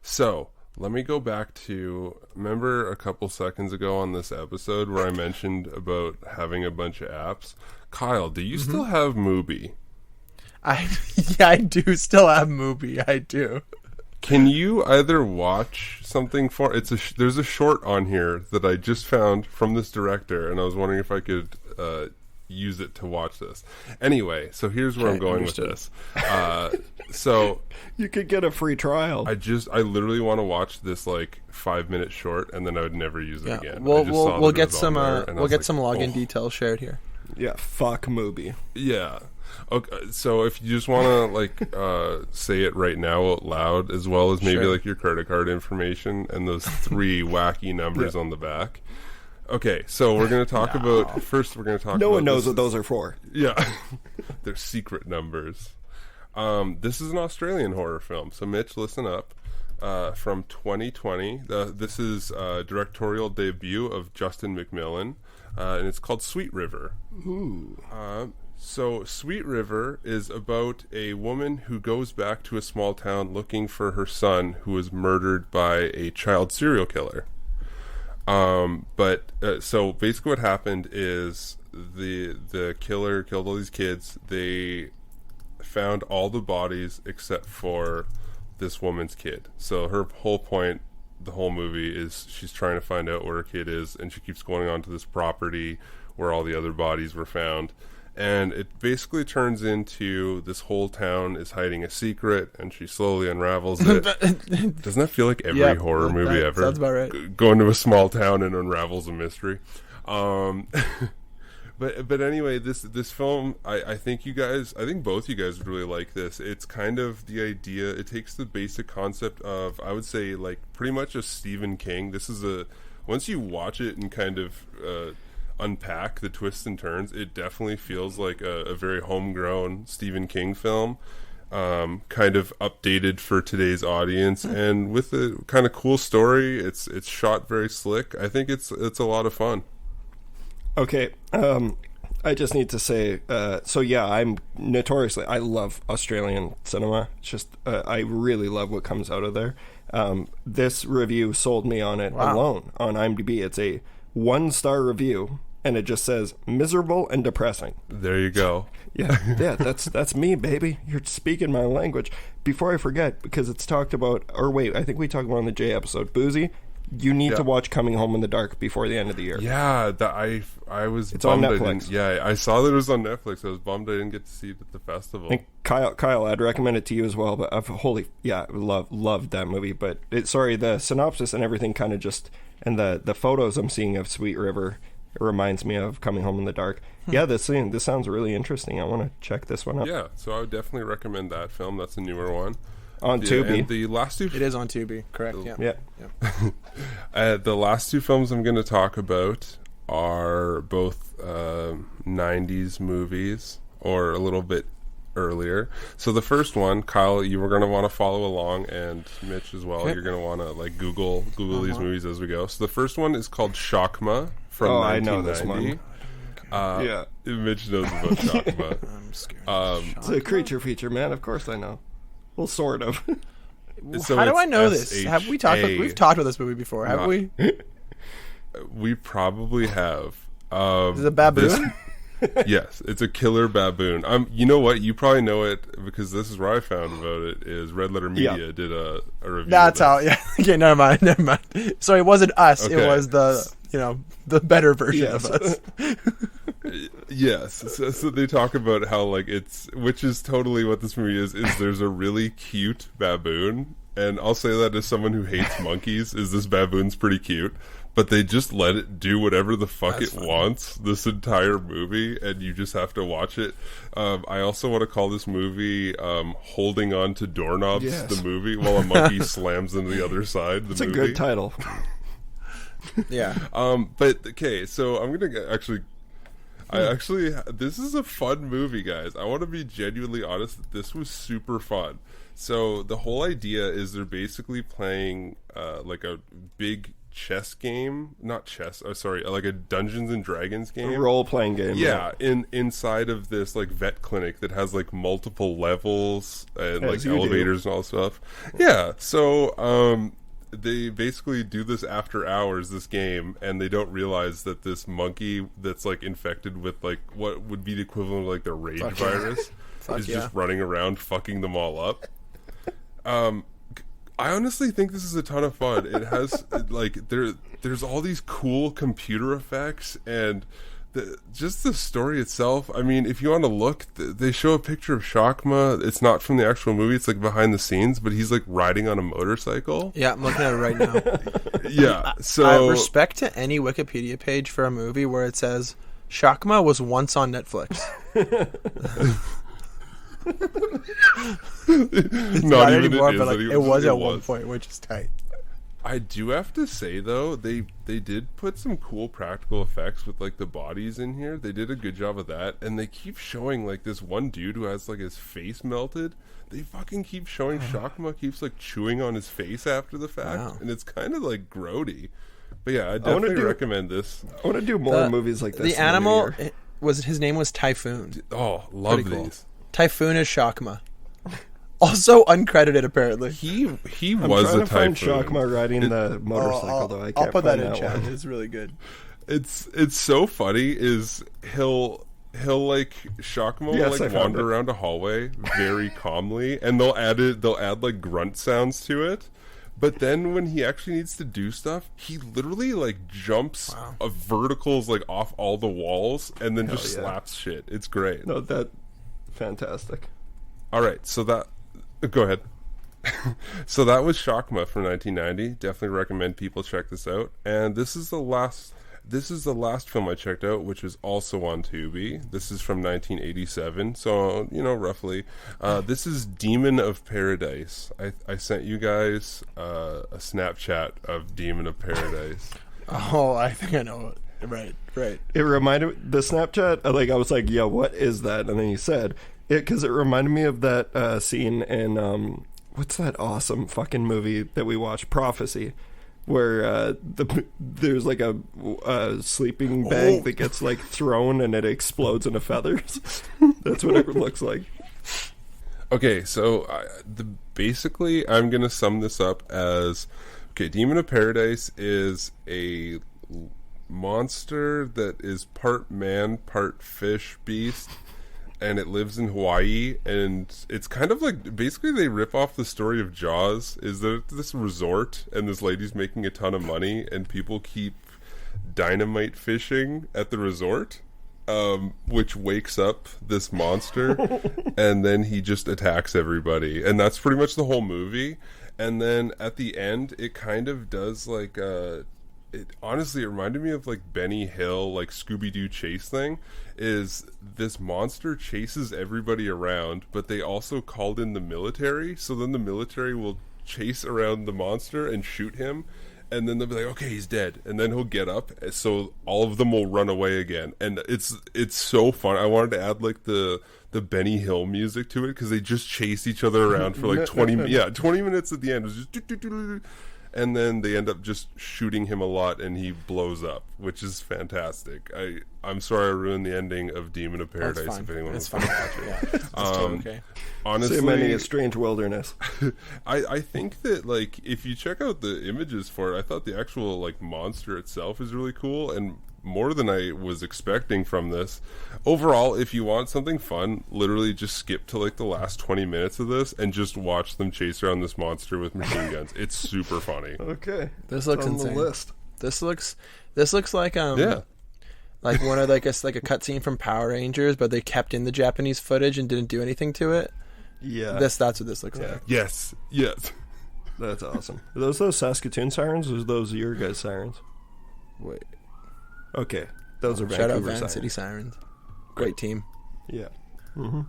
so let me go back to, remember a couple seconds ago on this episode where I mentioned about having a bunch of apps? Kyle, do you still have Mubi? I do still have Mubi. I do. Can you either watch something for there's a short on here that I just found from this director, and I was wondering if I could use it to watch this. Anyway, so here's where I'm going with this. So you could get a free trial. I literally want to watch this like 5-minute short, and then I would never use it again. We'll get some login details shared here. Yeah, fuck Mubi. Yeah. Okay, so if you just want to say it right now out loud, as well as maybe like your credit card information and those 3 wacky numbers on the back. Okay, so we're going to talk about first. We're going to talk. No one knows what those are for. Yeah, they're secret numbers. This is an Australian horror film. So Mitch, listen up. From 2020. This is a directorial debut of Justin McMillan, and it's called Sweet River. Ooh. So Sweet River is about a woman who goes back to a small town looking for her son who was murdered by a child serial killer. So basically what happened is the killer killed all these kids. They found all the bodies except for this woman's kid. So her whole point, the whole movie, is she's trying to find out where her kid is, and she keeps going on to this property where all the other bodies were found. And it basically turns into this whole town is hiding a secret, and she slowly unravels it. Doesn't that feel like every horror movie ever? Sounds about right. Go into a small town and unravels a mystery. But anyway, this film, I think both you guys would really like this. It's kind of the idea. It takes the basic concept of, I would say, like pretty much a Stephen King. This is once you watch it and kind of unpack the twists and turns, it definitely feels like a very homegrown Stephen King film, kind of updated for today's audience, and with a kind of cool story. It's shot very slick. I think it's a lot of fun. Okay, I just need to say, so yeah, I love Australian cinema. It's just, I really love what comes out of there. This review sold me on it alone on IMDb. It's a 1-star review, and it just says miserable and depressing. There you go. Yeah, that's me, baby. You're speaking my language. Before I forget, because it's talked about, or wait, I think we talked about on the J episode, Buzi, you need to watch Coming Home in the Dark before the end of the year. Yeah, I was. It's on Netflix. I saw that it was on Netflix. I was bummed I didn't get to see it at the festival. And Kyle, I'd recommend it to you as well. But loved that movie. But the synopsis and everything kind of just, and the photos I'm seeing of Sweet River, it reminds me of Coming Home in the Dark. Yeah, this sounds really interesting. I want to check this one out. Yeah, so I would definitely recommend that film. That's a newer one. On Tubi. And the last two... It is on Tubi, correct, yeah. The last two films I'm going to talk about are both 90s movies, or a little bit earlier. So the first one, Kyle, you were going to want to follow along, and Mitch as well. Okay. You're going to want to like Google these movies as we go. So the first one is called Shakma from 1990. I know this one. Mitch knows about Shakma. I'm scared. It's a creature feature, man. Of course I know. Well, sort of. So how do I know this? Have we talked? We've talked about this movie before, have we? We probably have. Is it a baboon? Yes, it's a killer baboon. You know what? You probably know it because this is where I found about it. Is Red Letter Media did a review. That's how. Yeah. Okay. Never mind. So it wasn't us. Okay. It was the better version of us. Yes, so they talk about how which is totally what this movie is there's a really cute baboon, and I'll say that as someone who hates monkeys, is this baboon's pretty cute, but they just let it do whatever the fuck wants this entire movie, and you just have to watch it. I also want to call this movie Holding On to Doorknobs, the movie, while a monkey slams into the other side. It's a good title. Yeah. But okay, so I'm gonna actually this is a fun movie, guys. I want to be genuinely honest that this was super fun. So the whole idea is they're basically playing like a big chess game, like a Dungeons and Dragons game, a role-playing game. Yeah, inside of this like vet clinic that has like multiple levels and like elevators and all this stuff. Yeah, so they basically do this after hours, this game, and they don't realize that this monkey that's like infected with like what would be the equivalent of like the rage virus is just running around fucking them all up. I honestly think this is a ton of fun. It has like there's all these cool computer effects and just the story itself. I mean, if you want to look, they show a picture of Shakma. It's not from the actual movie. It's like behind the scenes, but he's like riding on a motorcycle. Yeah, I'm looking at it right now. Yeah, so I respect to any Wikipedia page for a movie where it says Shakma was once on Netflix. Not even anymore, but like, it was at one point, which is tight. I do have to say though, they did put some cool practical effects with like the bodies in here. They did a good job of that, and they keep showing like this one dude who has like his face melted. They fucking keep showing Shakma keeps like chewing on his face after the fact, and it's kind of like grody. But yeah, I definitely recommend this. I want to do more movies like this. The animal his name was Typhoon. Oh, love Pretty these. Cool. Typhoon is Shakma. Also uncredited, apparently. He was a Typhoon. Find Shakma riding the motorcycle, though. I'll put that in chat. It's really good. It's so funny. Is he'll like Shakma will like wander around a hallway very calmly, and they'll add like grunt sounds to it. But then when he actually needs to do stuff, he literally like jumps verticals like off all the walls and then just slaps shit. It's great. No, that fantastic. All right, so go ahead. So that was Shakma from 1990. Definitely recommend people check this out. And this is the last film I checked out, which is also on Tubi. This is from 1987, so roughly. This is Demon of Paradise. I sent you guys a Snapchat of Demon of Paradise. Oh, I think I know it. Right. It reminded the Snapchat. Like I was like, "Yeah, what is that?" And then you said it because it reminded me of that scene in what's that awesome fucking movie that we watched, Prophecy, where there's like a sleeping bag that gets like thrown and it explodes into feathers. That's what it looks like. Okay, so basically, I'm gonna sum this up as Demon of Paradise is a monster that is part man, part fish beast, and it lives in Hawaii, and it's kind of like, basically they rip off the story of Jaws. Is there this resort, and this lady's making a ton of money, and people keep dynamite fishing at the resort, which wakes up this monster, and then he just attacks everybody, and that's pretty much the whole movie. And then at the end, it kind of does like it reminded me of like Benny Hill, like Scooby-Doo chase thing. Is this monster chases everybody around, but they also called in the military, so then the military will chase around the monster and shoot him, and then they'll be like, okay, he's dead, and then he'll get up, so all of them will run away again. And it's so fun. I wanted to add like the Benny Hill music to it, because they just chase each other around for like 20 minutes at the end. It was just doo-doo-doo-doo-doo. And then they end up just shooting him a lot, and he blows up, which is fantastic. I'm sorry I ruined the ending of Demon of Paradise. If anyone wants to watch it, Okay. Honestly, many a strange wilderness. I think that like if you check out the images for it, I thought the actual like monster itself is really cool, and more than I was expecting from this. Overall, if you want something fun, literally just skip to like the last 20 minutes of this and just watch them chase around this monster with machine guns. It's super funny. Okay, this looks on insane. The list. This looks like like one of like a cutscene from Power Rangers, but they kept in the Japanese footage and didn't do anything to it. Yeah, that's what this looks like. Yes. That's awesome. Are those Saskatoon sirens, or are those your guys' sirens? Wait. Okay, those are Shout out Vancouver Van sirens. City Sirens. Great team. Yeah. Mm-hmm.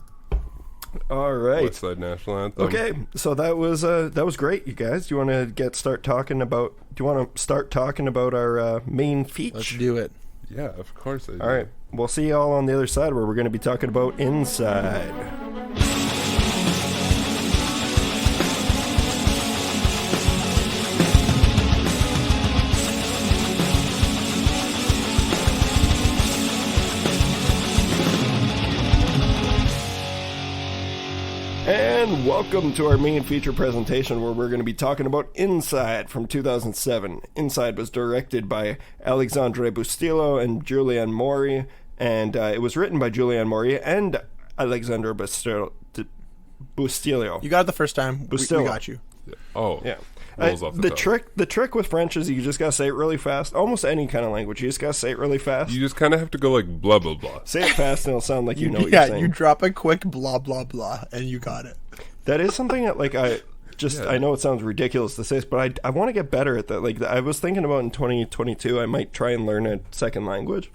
All right. Westside National Anthem. Okay, so that was great, you guys. Do you want to start talking about our main feature? Let's do it. Yeah, of course I do. All right. We'll see you all on the other side, where we're going to be talking about Inside. And welcome to our main feature presentation, where we're going to be talking about Inside from 2007. Inside was directed by Alexandre Bustillo and Julianne Maury, and it was written by Julianne Maury and Alexandre Bustillo. You got it the first time. We got you. Oh, yeah. Rolls off the tongue. trick with French is you just gotta say it really fast. Almost any kind of language, you just gotta say it really fast. You just kind of have to go like blah blah blah. Say it fast, and it'll sound like you know what you're saying. Yeah, you drop a quick blah blah blah, and you got it. That is something that I know it sounds ridiculous to say this, but I want to get better at that. Like, I was thinking about in 2022, I might try and learn a second language.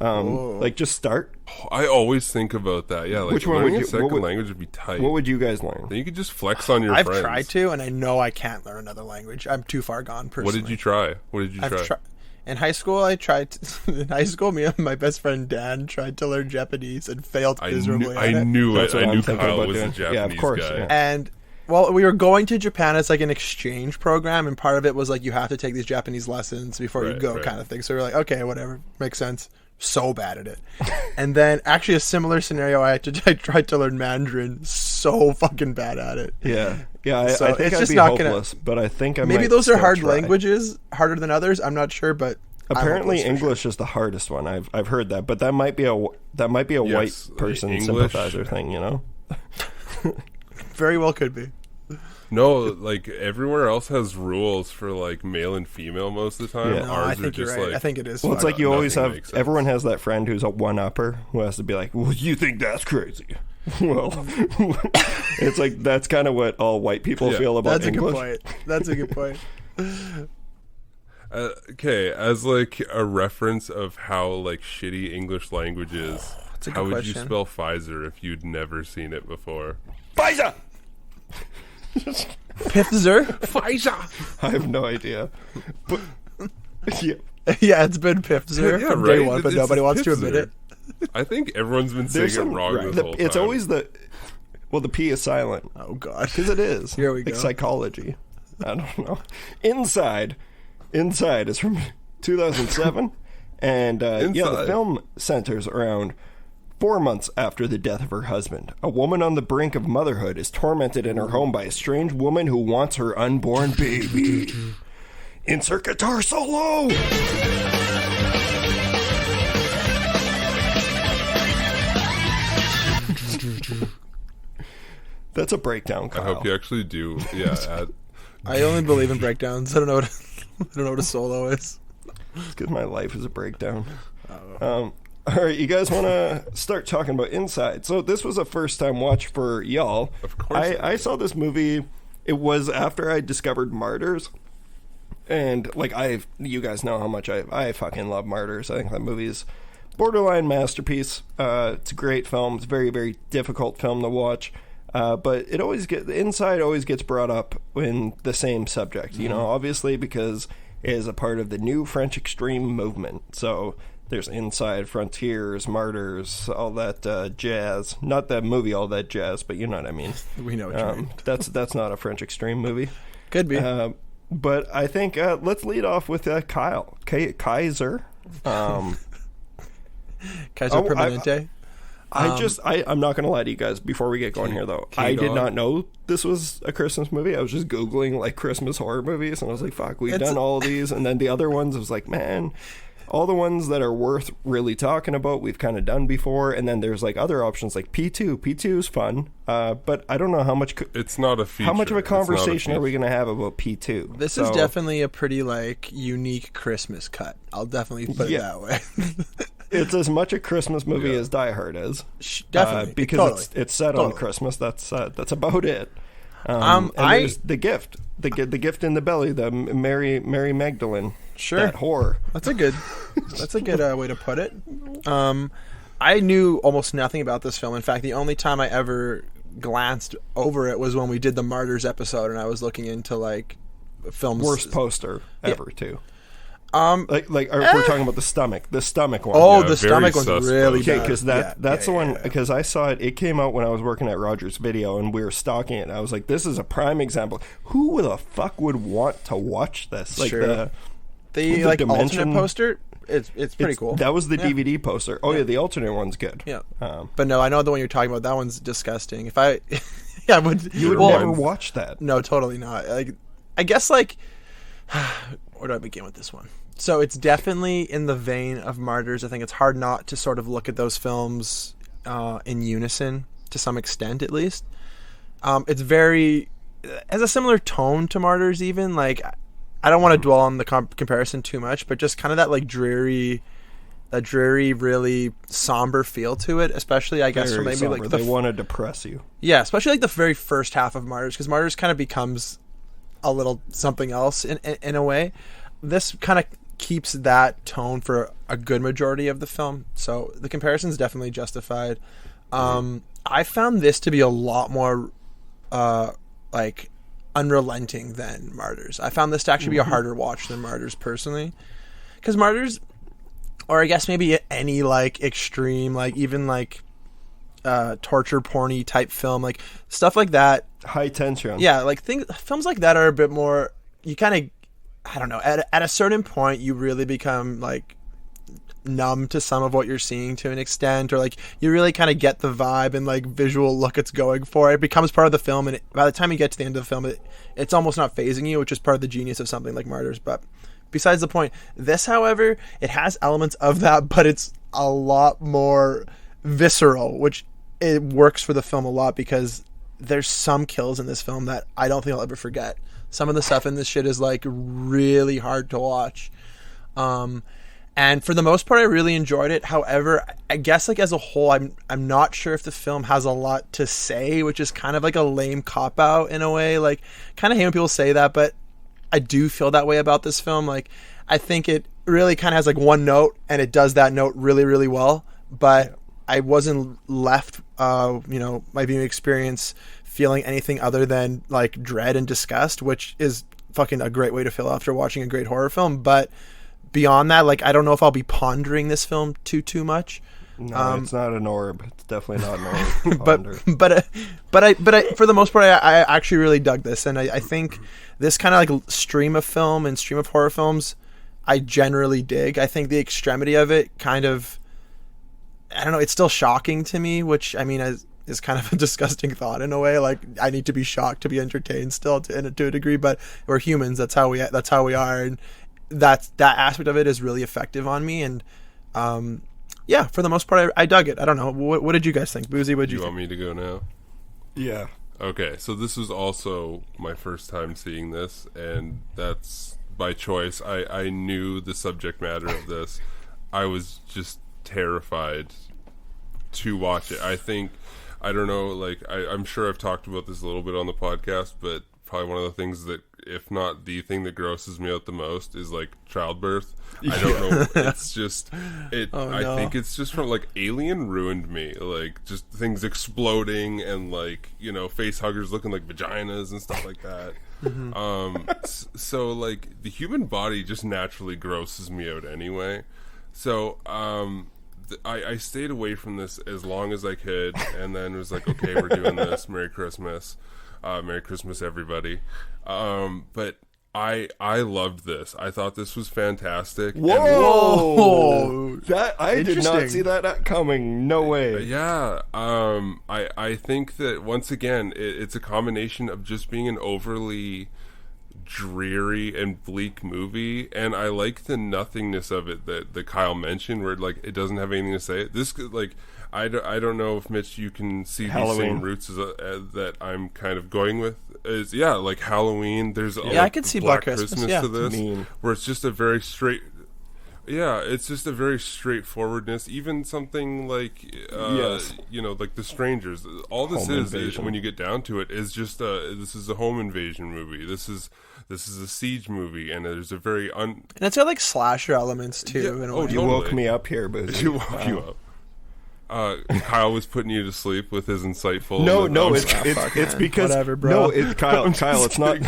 Like, just start. I always think about that. Yeah, like Which one learning would you- a second what would- language would be tight. What would you guys learn? Then you could just flex on your I've friends. tried to, and I know I can't learn another language. I'm too far gone personally. What did you try? In high school, in high school, me and my best friend Dan tried to learn Japanese and failed miserably. I knew That's what I'm thinking Kyle about was a doing. Japanese Yeah, of course, guy. yeah. And well, we were going to Japan as like an exchange program, and part of it was like you have to take these Japanese lessons before you go, kind of thing. So we're like, okay, whatever, makes sense. So bad at it. And then actually a similar scenario, I tried to learn Mandarin, so fucking bad at it. Yeah. So I think it's I'd just be not hopeless, but I think I maybe might those are still hard try. languages, harder than others. I'm not sure, but Apparently I'm hopeless for English is the hardest one. I've heard that, but that might be a Yes, white person English. sympathizer thing, you know? sure. Very well could be. No, like everywhere else has rules for like male and female most of the time. Yeah. No, Ours I are think you're just right. like I think it is. Well, it's like you always nothing have. makes sense. Everyone has that friend who's a one-upper who has to be like, "Well, you think that's crazy?" Well, it's like that's kind of what all white people feel about That's English. a good point. That's a good point. Okay, as like a reference of how like shitty English language is, That's a good how would you question. spell Pfizer if you'd never seen it before? Pfizer. Pfizer? Pfizer. I have no idea. But yeah, Yeah, it's been Pfizer Yeah, from right. day one, but It's nobody wants to admit Pfizer. it. I think everyone's been saying there's it some. wrong this whole time. It's always the. Well, the P is silent Oh God. because it is. Here we Like go. psychology. I don't know. Inside Inside is from 2007, and the film centers around 4 months after the death of her husband. A woman on the brink of motherhood is tormented in her home by a strange woman who wants her unborn baby. Insert guitar solo! That's a breakdown, Kyle. I hope you actually do. Yeah. I only believe in breakdowns. I don't know what a solo is. It's because my life is a breakdown. All right, you guys want to start talking about Inside? So this was a first-time watch for y'all. Of course. I saw this movie. It was after I discovered Martyrs. And, like, you guys know how much I fucking love Martyrs. I think that movie's borderline masterpiece. It's a great film. It's a very, very difficult film to watch. But Inside always gets brought up in the same subject, you know, obviously because it is a part of the new French extreme movement. So there's Inside, Frontiers, Martyrs, all that jazz. Not that movie, all that jazz, but you know what I mean. We know what you mean. That's not a French extreme movie. Could be. But I think let's lead off with Kyle. Kaiser. Kaiser Permanente. I'm not going to lie to you guys before we get going here, though. I did not know this was a Christmas movie. I was just Googling, like, Christmas horror movies, and I was like, fuck, we've done all of these. And then the other ones, I was like, man, all the ones that are worth really talking about, we've kind of done before. And then there's, like, other options, like P2. P2 is fun, but I don't know how much... It's not a feature. How much of a conversation are we going to have about P2? This is definitely a pretty, like, unique Christmas cut. I'll definitely put it that way. It's as much a Christmas movie as Die Hard is. Definitely. Because it's set on Christmas. That's about it. And there's the gift. The gift in the belly, the Mary Magdalene. Sure. That whore. That's a good way to put it. I knew almost nothing about this film. In fact, the only time I ever glanced over it was when we did the Martyrs episode, and I was looking into, like, films. Worst poster ever, too. If we're talking about the stomach one. Oh, the stomach one's really bad. Okay, because that's the one, because I saw it. It came out when I was working at Rogers Video, and we were stalking it. And I was like, this is a prime example. Who the fuck would want to watch this? Like the alternate poster. It's pretty cool. That was the DVD poster. Oh yeah, the alternate one's good. Yeah, but no, I know the one you're talking about. That one's disgusting. If I, yeah, you would never watch that. No, totally not. Like, I guess, like, where do I begin with this one? So it's definitely in the vein of Martyrs. I think it's hard not to sort of look at those films in unison to some extent, at least. It's has a similar tone to Martyrs, even. Like, I don't want to dwell on the comparison too much, but just kind of that, like, dreary, really somber feel to it, especially, I guess, for maybe somber. Like they want to depress you. Yeah, especially like the very first half of Martyrs, because Martyrs kind of becomes a little something else in a way. This kind of keeps that tone for a good majority of the film, so the comparison is definitely justified. I found this to be a lot more like unrelenting than Martyrs. I found this to actually be a harder watch than Martyrs, personally, because Martyrs, or I guess maybe any, like, extreme, like, even, like, torture porny type film, like stuff like that, high tension, like films like that are a bit more, you kind of, I don't know, at a certain point you really become, like, numb to some of what you're seeing to an extent, or, like, you really kind of get the vibe and, like, visual look it's going for. It becomes part of the film, and by the time you get to the end of the film, it's almost not phasing you, which is part of the genius of something like Martyrs. But besides the point, this, however, it has elements of that, but it's a lot more visceral, which it works for the film a lot, because there's some kills in this film that I don't think I'll ever forget. Some of the stuff in this shit is, like, really hard to watch. And for the most part, I really enjoyed it. However, I guess, like, as a whole, I'm not sure if the film has a lot to say, which is kind of like a lame cop-out in a way. Like, kind of hate when people say that, but I do feel that way about this film. Like, I think it really kind of has, like, one note, and it does that note really, really well. But I wasn't left, my viewing experience feeling anything other than, like, dread and disgust, which is fucking a great way to feel after watching a great horror film. But beyond that, like, I don't know if I'll be pondering this film too much. No, it's not an orb. It's definitely not an orb. but for the most part, I actually really dug this, and I think this kind of like stream of film and stream of horror films, I generally dig. I think the extremity of it kind of, I don't know, it's still shocking to me, which I mean is kind of a disgusting thought in a way. Like, I need to be shocked to be entertained still to a degree, but we're humans. That's how we are, and that aspect of it is really effective on me. And yeah, for the most part, I dug it. I don't know. What did you guys think? Buzi, what did you think? Want me to go now? Yeah. Okay, so this was also my first time seeing this, and that's by choice. I knew the subject matter of this. I was just terrified to watch it. I don't know, like, I'm sure I've talked about this a little bit on the podcast, but probably one of the things that, if not the thing that grosses me out the most, is like childbirth. I don't know. It's just I think it's just from like Alien ruined me. Like, just things exploding and like, you know, face huggers looking like vaginas and stuff like that. So like the human body just naturally grosses me out anyway. So I stayed away from this as long as I could, and then was like, okay, we're doing this. Merry Christmas. Merry Christmas, everybody. But I loved this. I thought this was fantastic. Whoa! That I did not see that coming. No way. Yeah. I think that once again, it's a combination of just being an overly dreary and bleak movie, and I like the nothingness of it that Kyle mentioned, where like it doesn't have anything to say. This like I don't know if Mitch you can see Halloween. these same roots as that I'm kind of going with. Is like Halloween. There's I could see Black Christmas to this, where it's just a very straight. Yeah, it's just a very straightforwardness. Even something like, you know, like The Strangers. All this is when you get down to it, is just this is a home invasion movie. This is a siege movie, and there's a very and it's got like slasher elements too. Yeah, in a way. Totally. You woke me up here, Buzi. You woke you up. Kyle was putting you to sleep with his insightful. No, it's because whatever, bro. No, it's Kyle. It's not.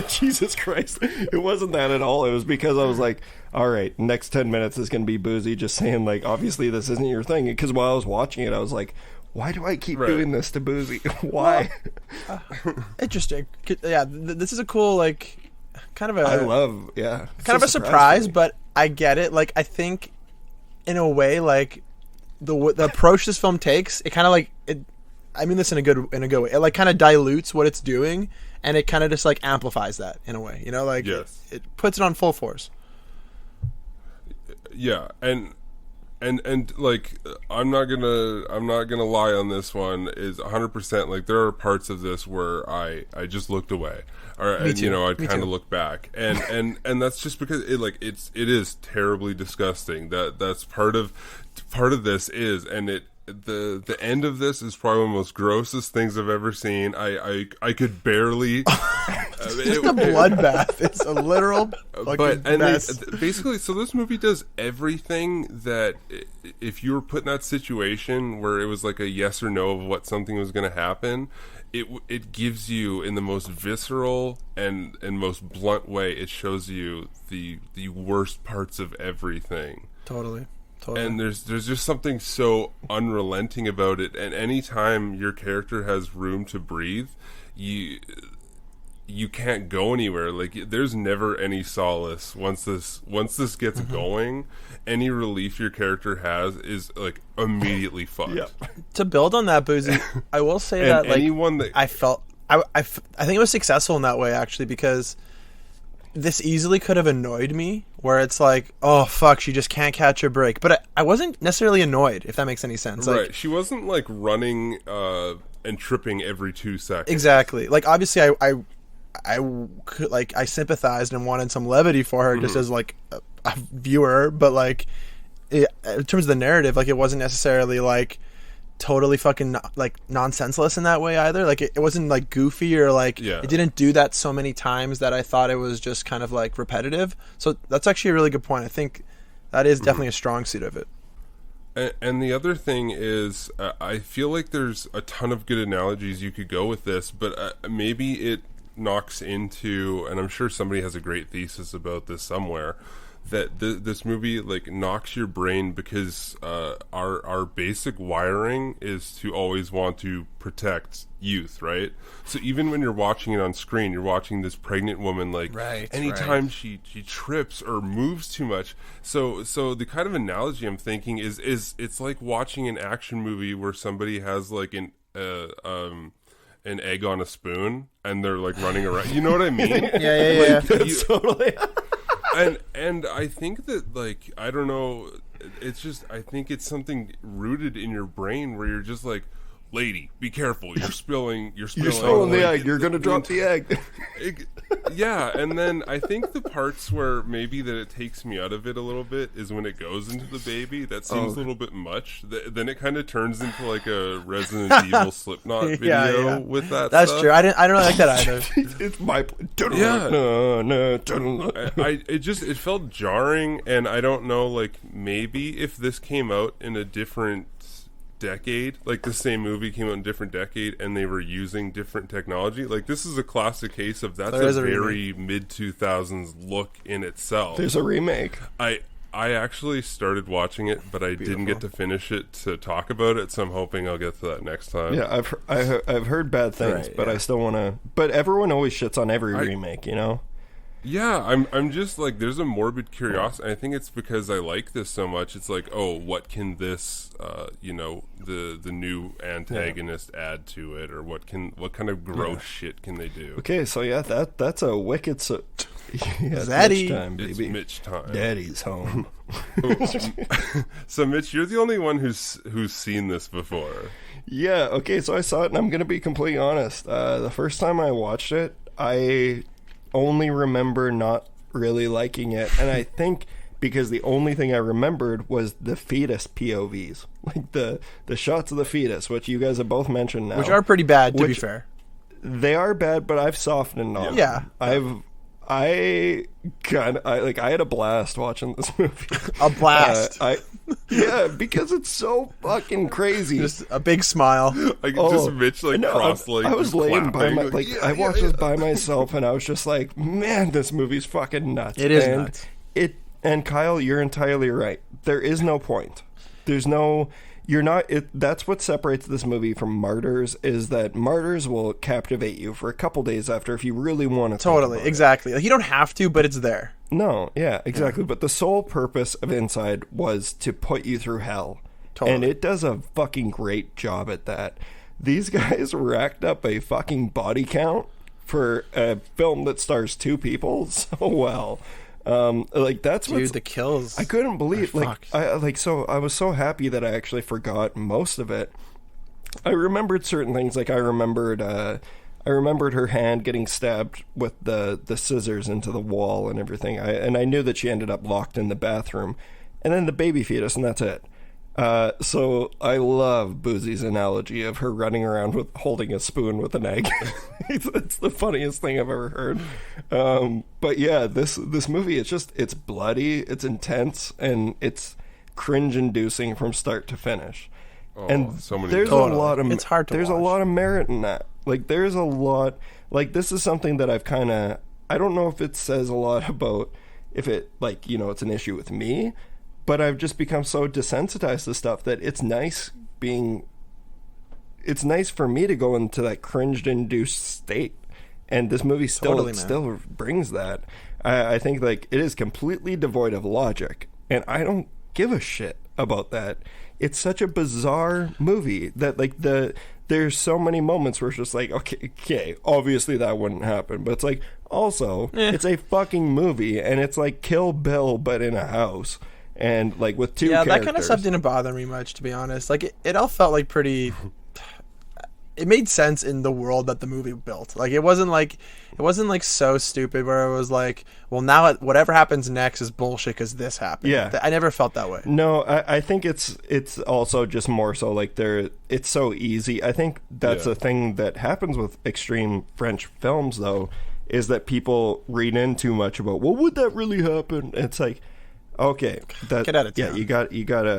Jesus Christ, it wasn't that at all. It was because I was like, all right, next 10 minutes is going to be Buzi just saying like, obviously this isn't your thing. Because while I was watching it, I was like, why do I keep doing this to Buzi? Why? Interesting. Yeah, this is a cool like kind of a. I love kind of a surprise, but I get it. Like, I think in a way, like. The approach this film takes, it kind of like it. I mean this in a good way. It like kind of dilutes what it's doing, and it kind of just like amplifies that in a way. You know, like it puts it on full force. Yeah, and like I'm not gonna lie on this one. Is 100% like there are parts of this where I just looked away, and you know I'd kind of look back, and that's just because it is terribly disgusting. That's part of this is, and the end of this is probably one of the most grossest things I've ever seen. I could barely. It's just a bloodbath. It's a literal fucking mess. Basically, so this movie does everything that if you were put in that situation where it was like a yes or no of what something was going to happen, it gives you in the most visceral and most blunt way. It shows you the worst parts of everything. Totally. And there's just something so unrelenting about it. And anytime your character has room to breathe, you can't go anywhere. Like, there's never any solace once this gets going. Any relief your character has is like immediately fucked. Yeah. To build on that, Buzi, I will say that like anyone that I felt I think it was successful in that way actually, because this easily could have annoyed me, where it's like, oh fuck, she just can't catch a break. But I wasn't necessarily annoyed, if that makes any sense. Right, like, she wasn't like running and tripping every 2 seconds. Exactly. Like, obviously, I sympathized and wanted some levity for her, just as like a viewer. But like, in terms of the narrative, like, it wasn't necessarily like totally fucking like nonsenseless in that way either. Like, it wasn't like goofy or like it didn't do that so many times that I thought it was just kind of like repetitive. So that's actually a really good point. I think that is definitely a strong suit of it. And the other thing is, I feel like there's a ton of good analogies you could go with this, but maybe it knocks into, and I'm sure somebody has a great thesis about this somewhere, that this movie like knocks your brain because our basic wiring is to always want to protect youth, right? So even when you're watching it on screen, you're watching this pregnant woman, like anytime she trips or moves too much. So the kind of analogy I'm thinking is it's like watching an action movie where somebody has like an egg on a spoon and they're like running around. You know what I mean? Yeah. Totally. And I think that, like, I don't know, it's just, I think it's something rooted in your brain where you're just like, lady, be careful, you're spilling You're spilling the egg, you're gonna drop the egg. Yeah, and then I think the parts where maybe that it takes me out of it a little bit is when it goes into the baby. That seems a little bit much. Then it kind of turns into like a Resident Evil Slipknot video with that. That's stuff. true. I don't really like that either. It's my Yeah. No. It felt jarring, and I don't know, like, maybe if this came out in a different decade, like the same movie came out in a different decade and they were using different technology, like this is a classic case of that's a very mid-2000s look in itself. There's a remake. I actually started watching it, but I didn't get to finish it to talk about it, so I'm hoping I'll get to that next time. Yeah, I've heard bad things, but I still want to. But everyone always shits on every remake, you know. Yeah, I'm just like, there's a morbid curiosity. I think it's because I like this so much. It's like, oh, what can this, the new antagonist add to it, or what kind of gross shit can they do? Okay, so yeah, that's a wicked. It's Zaddy. Mitch time, baby. It's Mitch time. Daddy's home. So Mitch, you're the only one who's seen this before. Yeah. Okay, so I saw it, and I'm gonna be completely honest. The first time I watched it, I only remember not really liking it, and I think because the only thing I remembered was the fetus POVs, like the shots of the fetus, which you guys have both mentioned now, Which are pretty bad, to be fair. They are bad, but I've softened on them. Yeah. I had a blast watching this movie. A blast. Because it's so fucking crazy. Just a big smile. Like just Mitch like cross-legged. I was laying by clapping. I watched this by myself, and I was just like, man, this movie's fucking nuts. It is nuts. And Kyle, you're entirely right. There is no point. There's no. You're not. That's what separates this movie from Martyrs. Is that Martyrs will captivate you for a couple days after if you really want to. Totally, exactly. Like, you don't have to, but it's there. No, yeah, exactly. But the sole purpose of Inside was to put you through hell. Totally. And it does a fucking great job at that. These guys racked up a fucking body count for a film that stars two people so well. That's Dude, the kills. I couldn't believe I was so happy that I actually forgot most of it. I remembered certain things, like I remembered her hand getting stabbed with the scissors into the wall and everything. I knew that she ended up locked in the bathroom, and then the baby fetus, and that's it. So I love Buzi's analogy of her running around with holding a spoon with an egg. It's the funniest thing I've ever heard. But yeah, this movie, it's bloody, it's intense, and it's cringe-inducing from start to finish. Oh, and so many there's times. a lot of It's hard to there's watch. a lot of merit in that. Like there's a lot. Like this is something that I've kind of. I don't know if it says a lot about if it it's an issue with me. But I've just become so desensitized to stuff that it's nice for me to go into that cringe-induced state. And this movie still brings that. I think like it is completely devoid of logic. And I don't give a shit about that. It's such a bizarre movie that like there's so many moments where it's just like, okay, obviously that wouldn't happen. But it's like, also, it's a fucking movie. And it's like Kill Bill, but in a house. And like with two characters. That kind of stuff didn't bother me much, to be honest. Like it all felt like pretty. It made sense in the world that the movie built. Like it wasn't like so stupid where it was like, well, now whatever happens next is bullshit because this happened. Yeah, I never felt that way. No, I think it's also just more so like it's so easy. I think that's a thing that happens with extreme French films, though, is that people read in too much about, well, would that really happen? It's like, okay, get out of town. Yeah, you got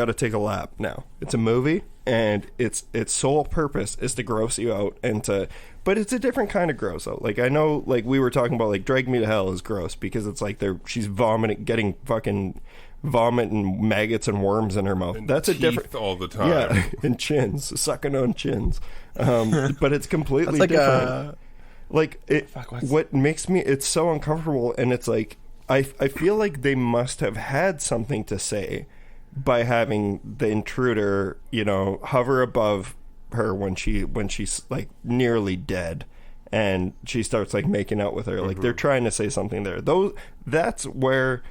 to take a lap now. It's a movie. and its sole purpose is to gross you out and to, but it's a different kind of gross out. Like, I know, like, we were talking about, like, Drag Me to Hell is gross because it's like she's vomiting, getting fucking vomit and maggots and worms in her mouth. And that's a different all the time. Yeah, and chins, sucking on chins. But it's completely like different. What makes me, it's so uncomfortable, and it's like I feel like they must have had something to say by having the intruder, you know, hover above her when she's like nearly dead, and she starts like making out with her. Like, they're trying to say something there. That's where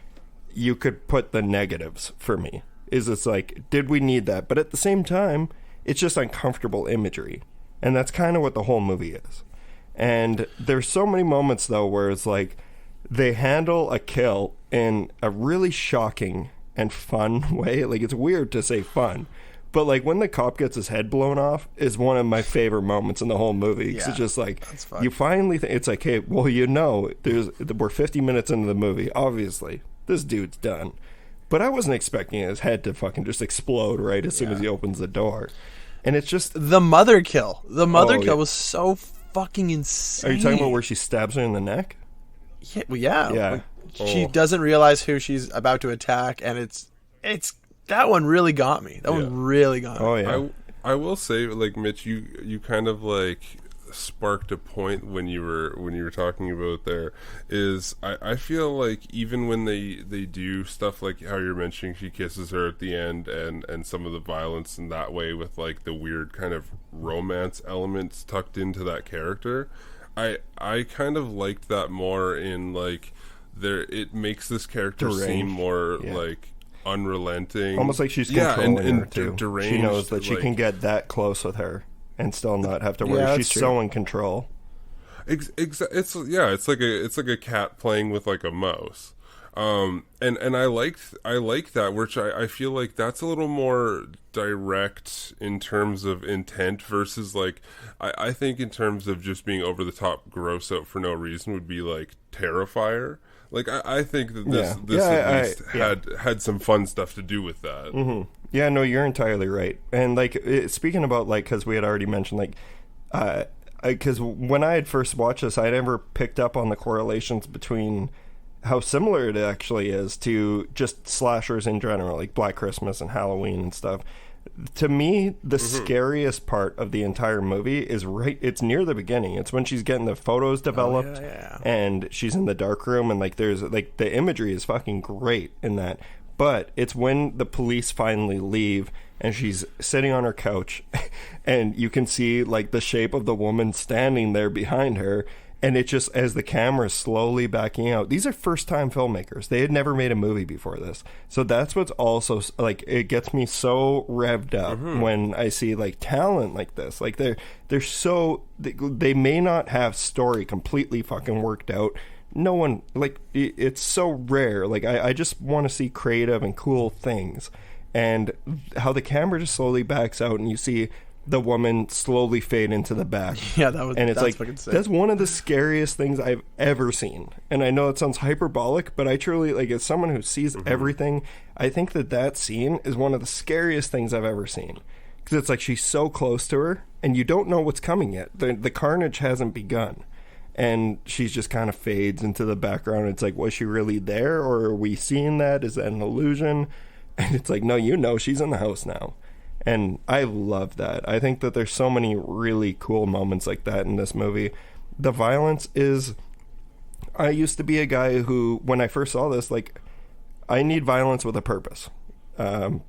you could put the negatives for me. It's like, did we need that? But at the same time, it's just uncomfortable imagery, and that's kind of what the whole movie is. And there's so many moments though where it's like they handle a kill in a really shocking and fun way. Like, it's weird to say fun, but like when the cop gets his head blown off is one of my favorite moments in the whole movie. Yeah, it's just like, you finally it's like, hey, well, you know, we're 50 minutes into the movie, obviously this dude's done, but I wasn't expecting his head to fucking just explode right as soon as he opens the door. And it's just the mother kill was so fucking insane. Are you talking about where she stabs her in the neck? Yeah, well, yeah. She doesn't realize who she's about to attack, and it's that one really got me. That one really got me. Oh yeah. I will say, like, Mitch, you kind of like sparked a point when you were talking about there. Is I feel like even when they do stuff like how you're mentioning, she kisses her at the end, and some of the violence in that way with like the weird kind of romance elements tucked into that character, I kind of liked that more in like it makes this character seem more like unrelenting, almost like she's controlling her too. Deranged, she knows that she can get that close with her and still not have to worry. She's so in control. It's like a cat playing with like a mouse. And I like that, which I feel like that's a little more direct in terms of intent versus like I think in terms of just being over the top gross out for no reason would be like Terrifier. Like I think that this at least had some fun stuff to do with that. Mm-hmm. Yeah, no, you're entirely right. And like speaking about like, because we had already mentioned like because when I had first watched this, I never picked up on the correlations between how similar it actually is to just slashers in general, like Black Christmas and Halloween and stuff. To me, the scariest part of the entire movie is it's near the beginning. It's when she's getting the photos developed and she's in the dark room, and like there's like the imagery is fucking great in that. But it's when the police finally leave and she's sitting on her couch and you can see like the shape of the woman standing there behind her. And it just, as the camera's slowly backing out, these are first-time filmmakers. They had never made a movie before this. So that's what's also, like, it gets me so revved up when I see, like, talent like this. Like, they're so, they may not have story completely fucking worked out. No one, like, it's so rare. Like, I just want to see creative and cool things. And how the camera just slowly backs out and you see the woman slowly fade into the back. Yeah, that's like, that's one of the scariest things I've ever seen. And I know it sounds hyperbolic, but I truly, like, as someone who sees everything, I think that scene is one of the scariest things I've ever seen. Because it's like she's so close to her, and you don't know what's coming yet. The carnage hasn't begun. And she's just kind of fades into the background. It's like, was she really there? Or are we seeing that? Is that an illusion? And it's like, no, you know she's in the house now. And I love that. I think that there's so many really cool moments like that in this movie. The violence is... I used to be a guy who, when I first saw this, like, I need violence with a purpose. I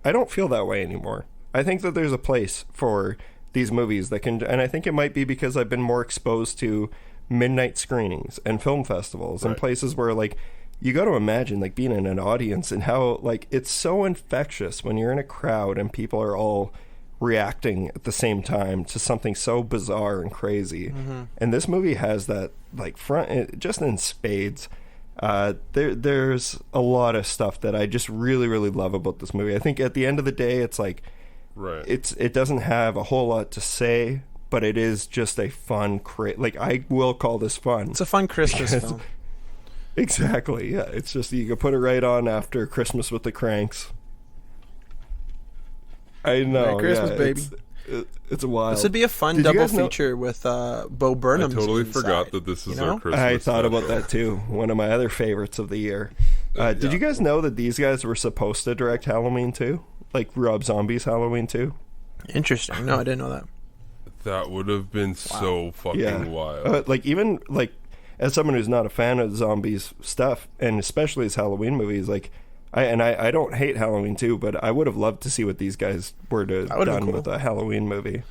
don't feel that way anymore. I think that there's a place for these movies that can... And I think it might be because I've been more exposed to midnight screenings and film festivals and places where, like... You got to imagine, like, being in an audience and how, like, it's so infectious when you're in a crowd and people are all reacting at the same time to something so bizarre and crazy. And this movie has that, like, just in spades. There's a lot of stuff that I just really, really love about this movie. I think at the end of the day, it's like, it doesn't have a whole lot to say, but it is just a fun, like, I will call this fun. It's a fun Christmas film. Exactly, yeah. It's just, you can put it right on after Christmas with the Cranks. I know. Merry Christmas, yeah, baby. It's wild. This would be a fun Did you double guys know- feature with Bo Burnham. I totally inside, forgot that this is you know? our Christmas. I thought about special. that too. One of my other favorites of the year. Did Yeah. you guys know that these guys were supposed to direct Halloween 2? Like Rob Zombie's Halloween 2? Interesting. No, I didn't know that. That would have been so fucking Yeah. wild. Like even like as someone who's not a fan of Zombies stuff, and especially his Halloween movies, like I don't hate Halloween 2, but I would have loved to see what these guys were to That would've been done cool. with a Halloween movie.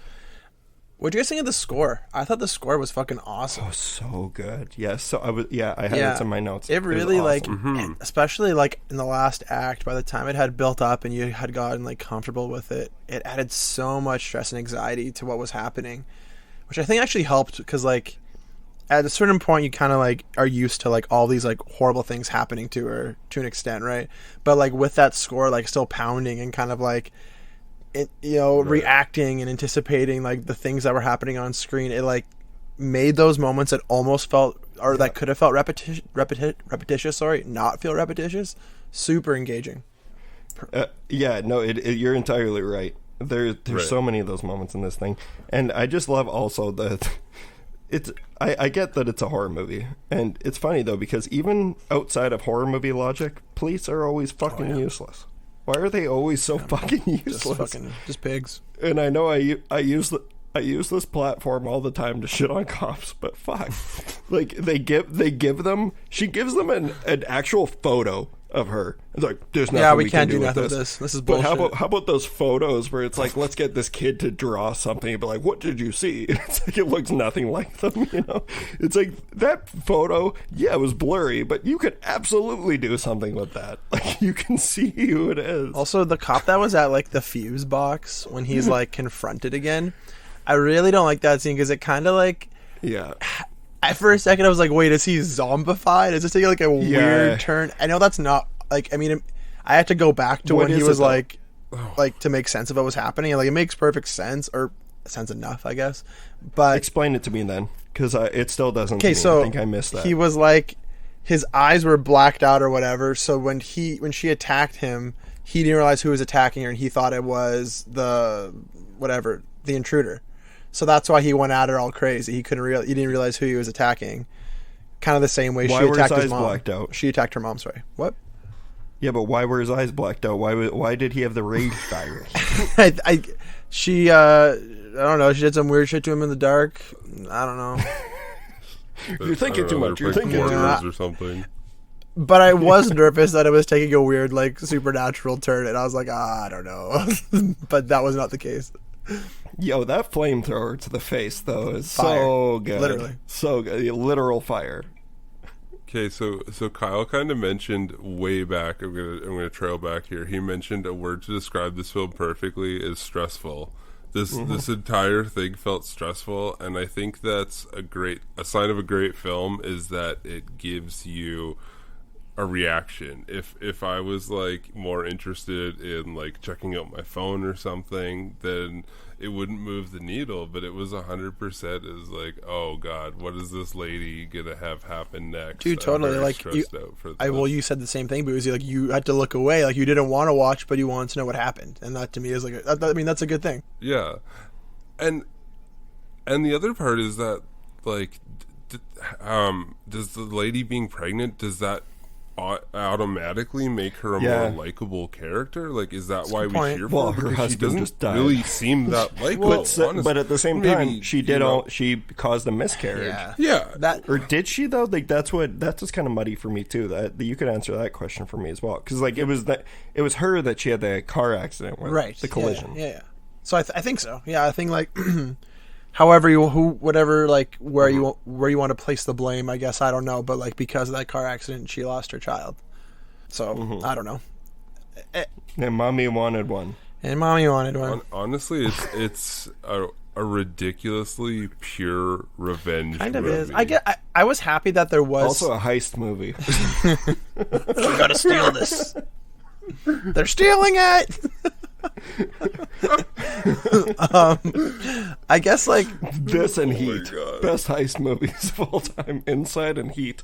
What do you guys think of the score? I thought the score was fucking awesome. Oh, so good. Yes. So I had it in my notes. It was really awesome. especially like in the last act, by the time it had built up and you had gotten like comfortable with it, it added so much stress and anxiety to what was happening, which I think actually helped because like at a certain point you kind of like are used to like all these like horrible things happening to her to an extent, right? But like with that score like still pounding and kind of like reacting and anticipating like the things that were happening on screen, it like made those moments that almost felt or that could have felt repetitious, sorry, not feel repetitious, super engaging. You're entirely right. There's Right. so many of those moments in this thing, and I just love also that it's. I get that it's a horror movie, and it's funny though because even outside of horror movie logic, police are always fucking useless. Why are they always so fucking useless? Just pigs. And I know I use this platform all the time to shit on cops, but fuck, like she gives them an actual photo of her. It's like there's nothing we can't do with nothing with this. This is bullshit. But how about those photos where it's like let's get this kid to draw something, but like what did you see? It's like it looks nothing like them, you know. It's like that photo, yeah, it was blurry, but you could absolutely do something with that. Like you can see who it is. Also, the cop that was at like the fuse box when he's like confronted again, I really don't like that scene because it kind of like. Yeah. For a second, I was like, "Wait, is he zombified? Is this taking like a weird turn?" I know that's not like. I mean, I had to go back to What when he is was it, though? like to make sense of what was happening. Like, it makes perfect sense, or sense enough, I guess. But Explain it to me then, because it still doesn't. okay, to me. so I think I missed that. he was like, his eyes were blacked out or whatever. So when she attacked him, he didn't realize who was attacking her, and he thought it was the intruder. So that's why he went at her all crazy. He didn't realize who he was attacking. Kind of the same way Why she were his attacked his eyes mom. blacked out? She attacked her mom. Sorry, what? Yeah, but why were his eyes blacked out? Why did he have the rage virus? I don't know. She did some weird shit to him in the dark. I don't know. You're thinking too much. You're thinking too murders much. or something. But I was nervous that it was taking a weird, like, supernatural turn, and I was like, I don't know. But that was not the case. Yo, that flamethrower to the face though is Fire. so good. Literally. So good. Literal fire. Okay, so Kyle kind of mentioned way back. I'm gonna trail back here. He mentioned a word to describe this film perfectly is stressful. This entire thing felt stressful, and I think that's a sign of a great film is that it gives you a reaction. If I was like more interested in like checking out my phone or something, then it wouldn't move the needle. But it was 100% is like, oh god, what is this lady gonna have happen next? Dude, I'm totally. very Like, stressed out for this. you said the same thing, Buzi. Like, you had to look away. Like, you didn't want to watch, but you wanted to know what happened. And that to me is like, that's a good thing. Yeah, and the other part is that like, does the lady being pregnant, does that automatically make her a Yeah. more likable character? Like, is that That's why a we good point. cheer Well, for her her? Because she husband doesn't just died. really seem that likable. But at the same time, Maybe, she she caused a miscarriage. Yeah. That Or did she though? Like that's just kind of muddy for me too. That you could answer that question for me as well, because like it was her that she had the car accident with, right. the collision. Yeah. So I think so. Yeah, I think like however you where you want to place the blame, I guess, I don't know, but like because of that car accident she lost her child. So I don't know. And mommy wanted one. And mommy wanted one. Honestly, it's a ridiculously pure revenge Kind of movie. is. I was happy that there was Also a heist movie. we gotta steal this. They're stealing it. I guess like This and Heat, God. best heist movies of all time. Inside and Heat.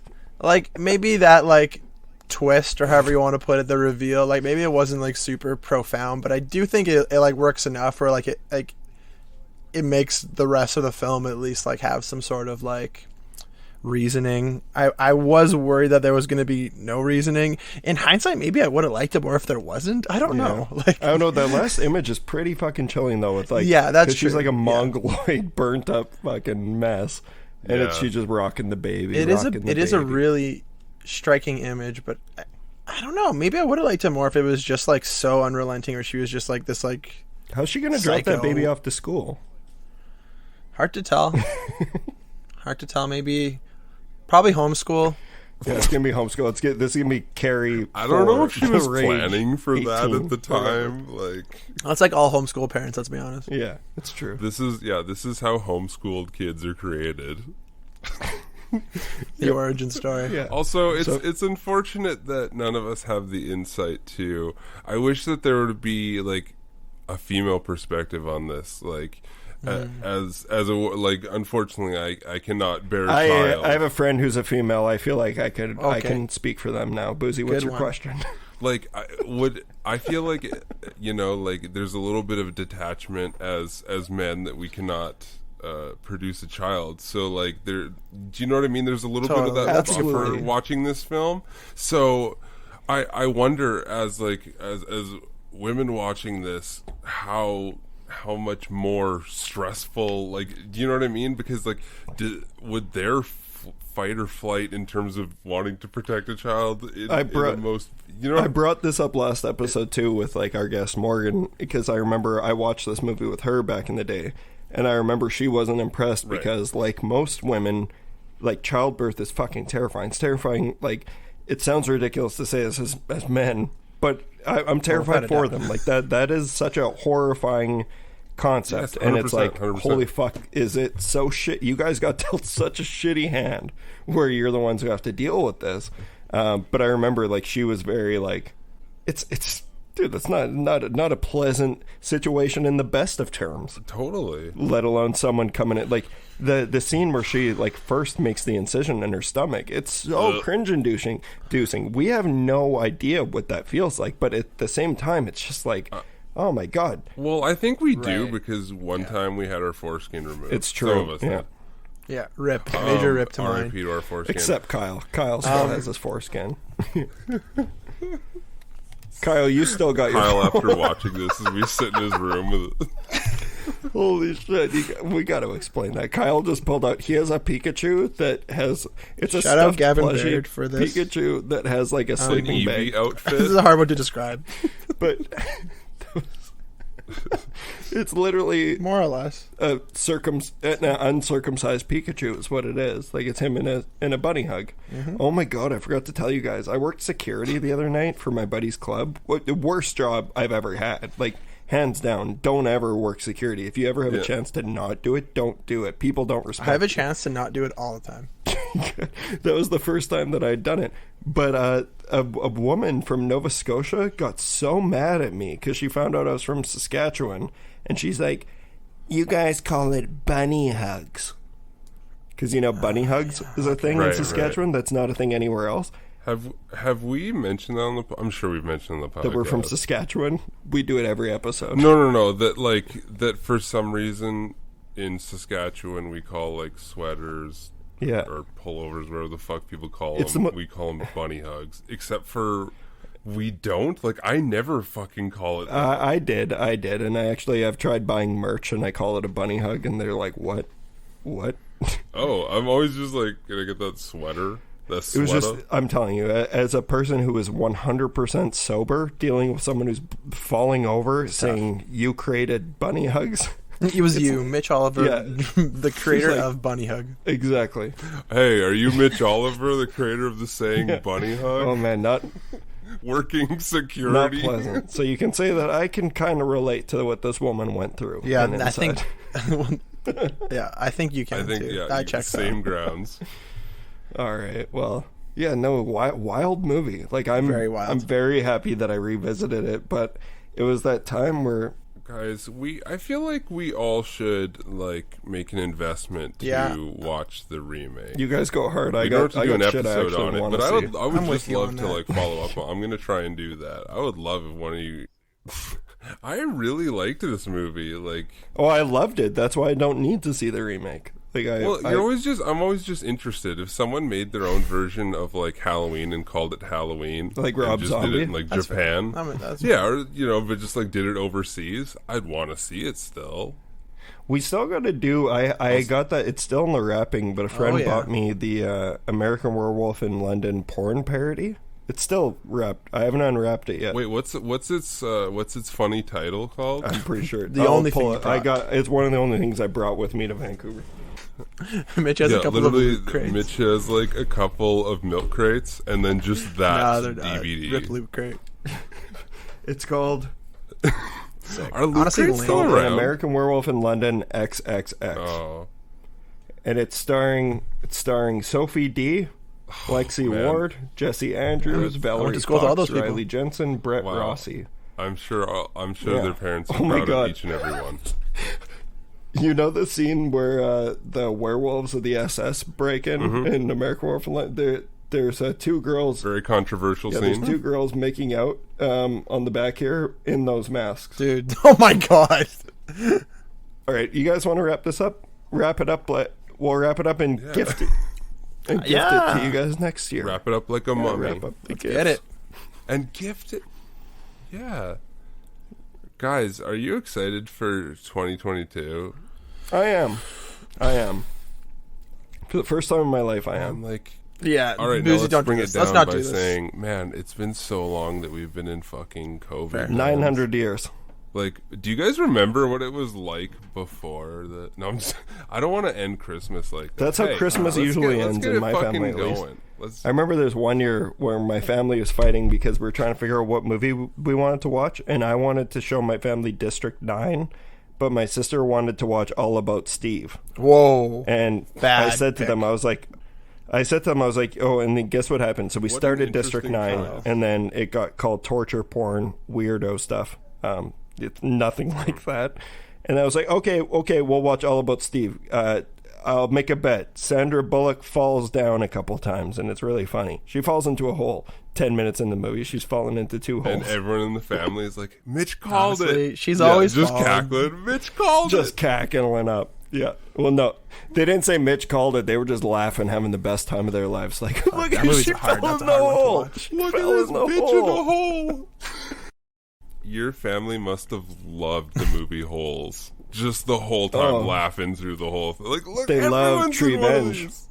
maybe that like twist, or however you want to put it, the reveal, like maybe it wasn't like super profound, but I do think it like works enough where like it makes the rest of the film at least like have some sort of like reasoning. I was worried that there was going to be no reasoning. In hindsight, maybe I would have liked it more if there wasn't. I don't know. Like, I don't know. That last image is pretty fucking chilling though. With like, yeah, that's 'cause she's true. like a mongoloid, burnt up fucking mess, and Yeah. she's just rocking the baby. It is a really striking image, but I don't know. Maybe I would have liked it more if it was just like so unrelenting, or she was just like this like. How's she gonna drop that baby off to school? Hard to tell. Hard to tell. Maybe. Probably homeschool. Yeah, it's gonna be homeschool. This is gonna be Carrie. I don't know if she for was the range planning for that 18, at the time. Like, That's like all homeschool parents. Let's be honest. Yeah, it's true. this is how homeschooled kids are created. The origin story. Yeah. Also, it's unfortunate that none of us have the insight to. I wish that there would be like a female perspective on this. Like, as a like, unfortunately, I cannot bear a child. I have a friend who's a female. I feel like I can speak for them now. Buzi, what's Good your one. question? Like, I feel like, you know, like there's a little bit of detachment as men that we cannot produce a child. So like, do you know what I mean? There's a little bit of that Absolutely. buffer watching this film. So I wonder as women watching this, how much more stressful, like, do you know what I mean? Because like, would their fight or flight in terms of wanting to protect a child in the most, you know, I brought this up last episode too with like our guest Morgan, because I remember I watched this movie with her back in the day, and I remember she wasn't impressed because like most women, like childbirth is fucking terrifying. It's terrifying. Like, it sounds ridiculous to say this as men, but I'm terrified for them. Like that is such a horrifying concept. Yes, and it's like 100%. holy fuck, is it so shit? You guys got dealt such a shitty hand where you're the ones who have to deal with this. But I remember like she was very like, it's dude, that's not a pleasant situation in the best of terms. totally. Let alone someone coming in like the scene where she like first makes the incision in her stomach. It's so cringe inducing. We have no idea what that feels like, but at the same time, it's just like, oh my god. Well, I think we do Right. because one time we had our foreskin removed. It's true. Some of us Yeah. did. Yeah. Rip. Major rip to mine. R.I.P. to our foreskin. Except Kyle. Kyle still has his foreskin. Kyle, you still got your. Kyle, after watching this, as we sit in his room with. Holy shit! We got to explain that. Kyle just pulled out. He has a Pikachu that has. It's a Shout out stuffed Gavin plushie Baird for this. Pikachu that has like a An sleeping bag. Eevee outfit. This is a hard one to describe. But it's literally More or less. an uncircumcised Pikachu is what it is. Like, it's him in a bunny hug. Oh my god, I forgot to tell you guys. I worked security the other night for my buddy's club. The worst job I've ever had. Like, hands down, don't ever work security. If you ever have a chance to not do it, don't do it. People don't respect I have a you. chance to not do it all the time. That was the first time that I'd done it. But a woman from Nova Scotia got so mad at me because she found out I was from Saskatchewan, and she's like, "You guys call it bunny hugs." Because, you know, bunny hugs is a thing in Right, Saskatchewan. That's not a thing anywhere else. Have we mentioned that on the? I'm sure we've mentioned on the podcast That we're from Saskatchewan. We do it every episode. No. That for some reason in Saskatchewan we call like sweaters. Yeah. Or pullovers, whatever the fuck people call It's them. We call them bunny hugs. Except for we don't. Like, I never fucking call it that. I did, and I've tried buying merch, and I call it a bunny hug, and they're like, "What? What?" Oh, I'm always just like, can I get that sweater? That It sweater? was just, I'm telling you, as a person who is 100% sober, dealing with someone who's falling over, saying you created bunny hugs. It was you, Mitch Oliver, Yeah. the creator like- of Bunny Hug. Exactly. Hey, are you Mitch Oliver, the creator of the saying bunny hug? Oh man, not Working security? pleasant. So you can say that I can kind of relate to what this woman went through. Yeah, and I think. inside. Yeah, I think you can I think, too. yeah, I checked same that. grounds. All right. Well, yeah, no, wild movie. Like, I'm Very wild. I'm very happy that I revisited it, but it was that time where guys, I feel like we all should like make an investment to watch the remake. You guys go hard. I don't got have to do an shit I episode actually on it, wanna but see. I would I'm just with you love on to that. like follow up. I'm gonna try and do that. I would love if one of you. I really liked this movie. Like, Oh, I loved it. That's why I don't need to see the remake. Like, I'm always just interested if someone made their own version of like Halloween and called it Halloween, Like and Rob just Zombie? did it in like That's fair. Japan. I mean, that's Or but just like did it overseas. I'd want to see it still. We still got to do. I got that. It's still in the wrapping, but a friend yeah. bought me the American Werewolf in London porn parody. It's still wrapped. I haven't unwrapped it yet. Wait, what's its funny title called? I'm pretty sure The only pull thing you it. I brought. got. It's one of the only things I brought with me to Vancouver. Mitch has a couple of literally, loot crates. Mitch has like a couple of milk crates, and then just No, that they're not. DVD. Rip loot crate. It's called Are loot Honestly, crates still lame. An around? American Werewolf in London XXX, Oh, and it's starring Sophie D, Lexi man. Ward, Jesse Andrews, I Valerie went to school with all Fox, those people. Riley Jensen, Brett Wow. Rossi. I'm sure Yeah. their parents are Oh my proud God. of each and every one. You know the scene where the werewolves of the SS break in Mm-hmm. in American Werewolf in London? There's two girls. Very controversial Yeah, scene. there's two girls making out on the back here in those masks. Dude, oh my god. All right, you guys want to wrap this up? Wrap it up. We'll wrap it up and gift it. And gift it to you guys next year. Wrap it up like a mummy. Wrap up the gifts. Get it. And gift it. Yeah. Guys, are you excited for 2022? I am. For the first time in my life, I I'm am. like, Yeah, all right, now Buzi, let's don't bring do it this. down Let's not by do this. saying, man, it's been so long that we've been in fucking COVID. Fair. 900 years. Like, do you guys remember what it was like before the? No, I don't want to end Christmas like that. That's how Christmas usually let's ends get in it my fucking family, at least. going. Let's. I remember there's one year where my family was fighting because we were trying to figure out what movie we wanted to watch, and I wanted to show my family District 9, but my sister wanted to watch All About Steve. Whoa. And Bad I said to pick. them, I was like, oh, and then guess what happened? So we What an started District interesting 9, choice. and then it got called torture porn, weirdo stuff. It's nothing like that. And I was like, okay, we'll watch All About Steve. I'll make a bet. Sandra Bullock falls down a couple times, and it's really funny. She falls into a hole. 10 minutes in the movie, she's fallen into two holes. And everyone in the family is like, Mitch called Honestly, it. she's always just fallen. cackling. Mitch called Just it. cackling up. Yeah. Well, no, they didn't say Mitch called it. They were just laughing, having the best time of their lives. Like, look that at movie's she hard. fell That's in a the hard one to hole. watch. She Look at fell this in the bitch hole. in the hole. Your family must have loved the movie Holes. Just the whole time laughing through the whole thing. Like, look, They love everyone's in one of TREEVENGE. these.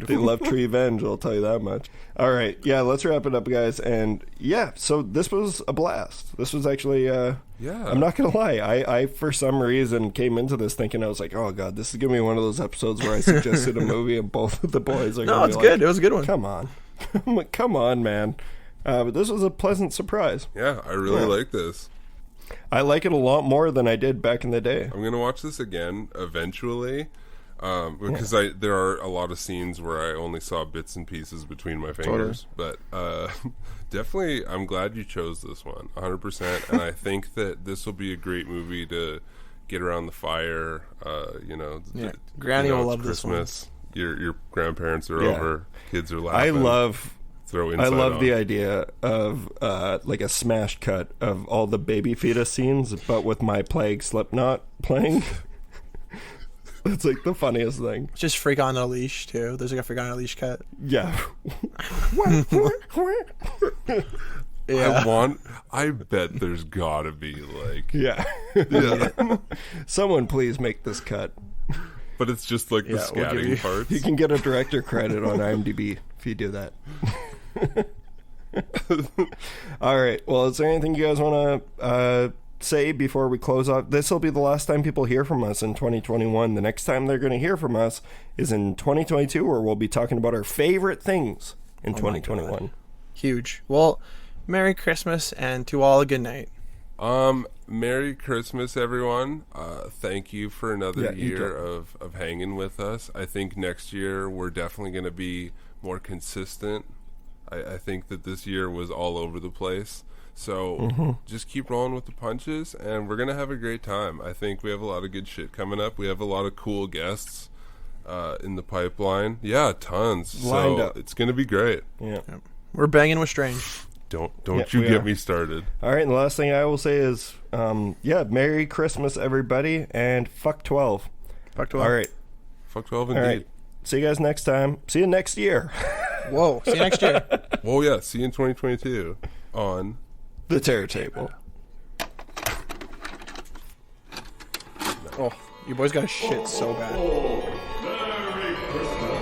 They love TREEVENGE, I'll tell you that much. All right, yeah, let's wrap it up, guys. And yeah, so this was a blast. This was actually, Yeah. I'm not gonna lie. I for some reason came into this thinking I was like, oh god, this is gonna be one of those episodes where I suggested a movie and both of the boys are. No, gonna it's be good. Like, It was a good one. come on, come on, man. But this was a pleasant surprise. Yeah, I really like this. I like it a lot more than I did back in the day. I'm gonna watch this again eventually, because there are a lot of scenes where I only saw bits and pieces between my fingers. But definitely, I'm glad you chose this one, 100%. And I think that this will be a great movie to get around the fire. Yeah. Granny will it's love this one. Christmas. Your grandparents are Yeah. over, kids are laughing. I love I the idea of like a smash cut of all the baby fetus scenes, but with My Plague Slipknot playing. It's like the funniest thing. Just Freak on a Leash, too. There's like a Freak on a Leash cut. Yeah. Yeah. I bet there's gotta be like, Yeah. yeah. Someone please make this cut. But it's just like the Yeah, we'll give scatting you- parts. You can get a director credit on IMDb if you do that. All right. Well, is there anything you guys want to say before we close off? This will be the last time people hear from us in 2021. The next time they're going to hear from us is in 2022, where we'll be talking about our favorite things in 2021. Huge. Well, Merry Christmas, and to all a good night. Merry Christmas, everyone. Thank you for another Yeah, you year of hanging with us. I think next year we're definitely going to be more consistent. I think that this year was all over the place. So just keep rolling with the punches, and we're gonna have a great time. I think we have a lot of good shit coming up. We have a lot of cool guests in the pipeline. Yeah, tons. Lined so up. it's gonna be great. Yeah. We're banging with Strange. Don't Yeah, you we get are. me started. All right, and the last thing I will say is, Merry Christmas, everybody, and fuck 12. Fuck 12. All right. Fuck 12 All indeed. right. See you guys next time. See you next year. Whoa. See you next year. Well, yeah. See you in 2022 on The Terror Table. Oh, you boys got to shit so bad. Merry Christmas.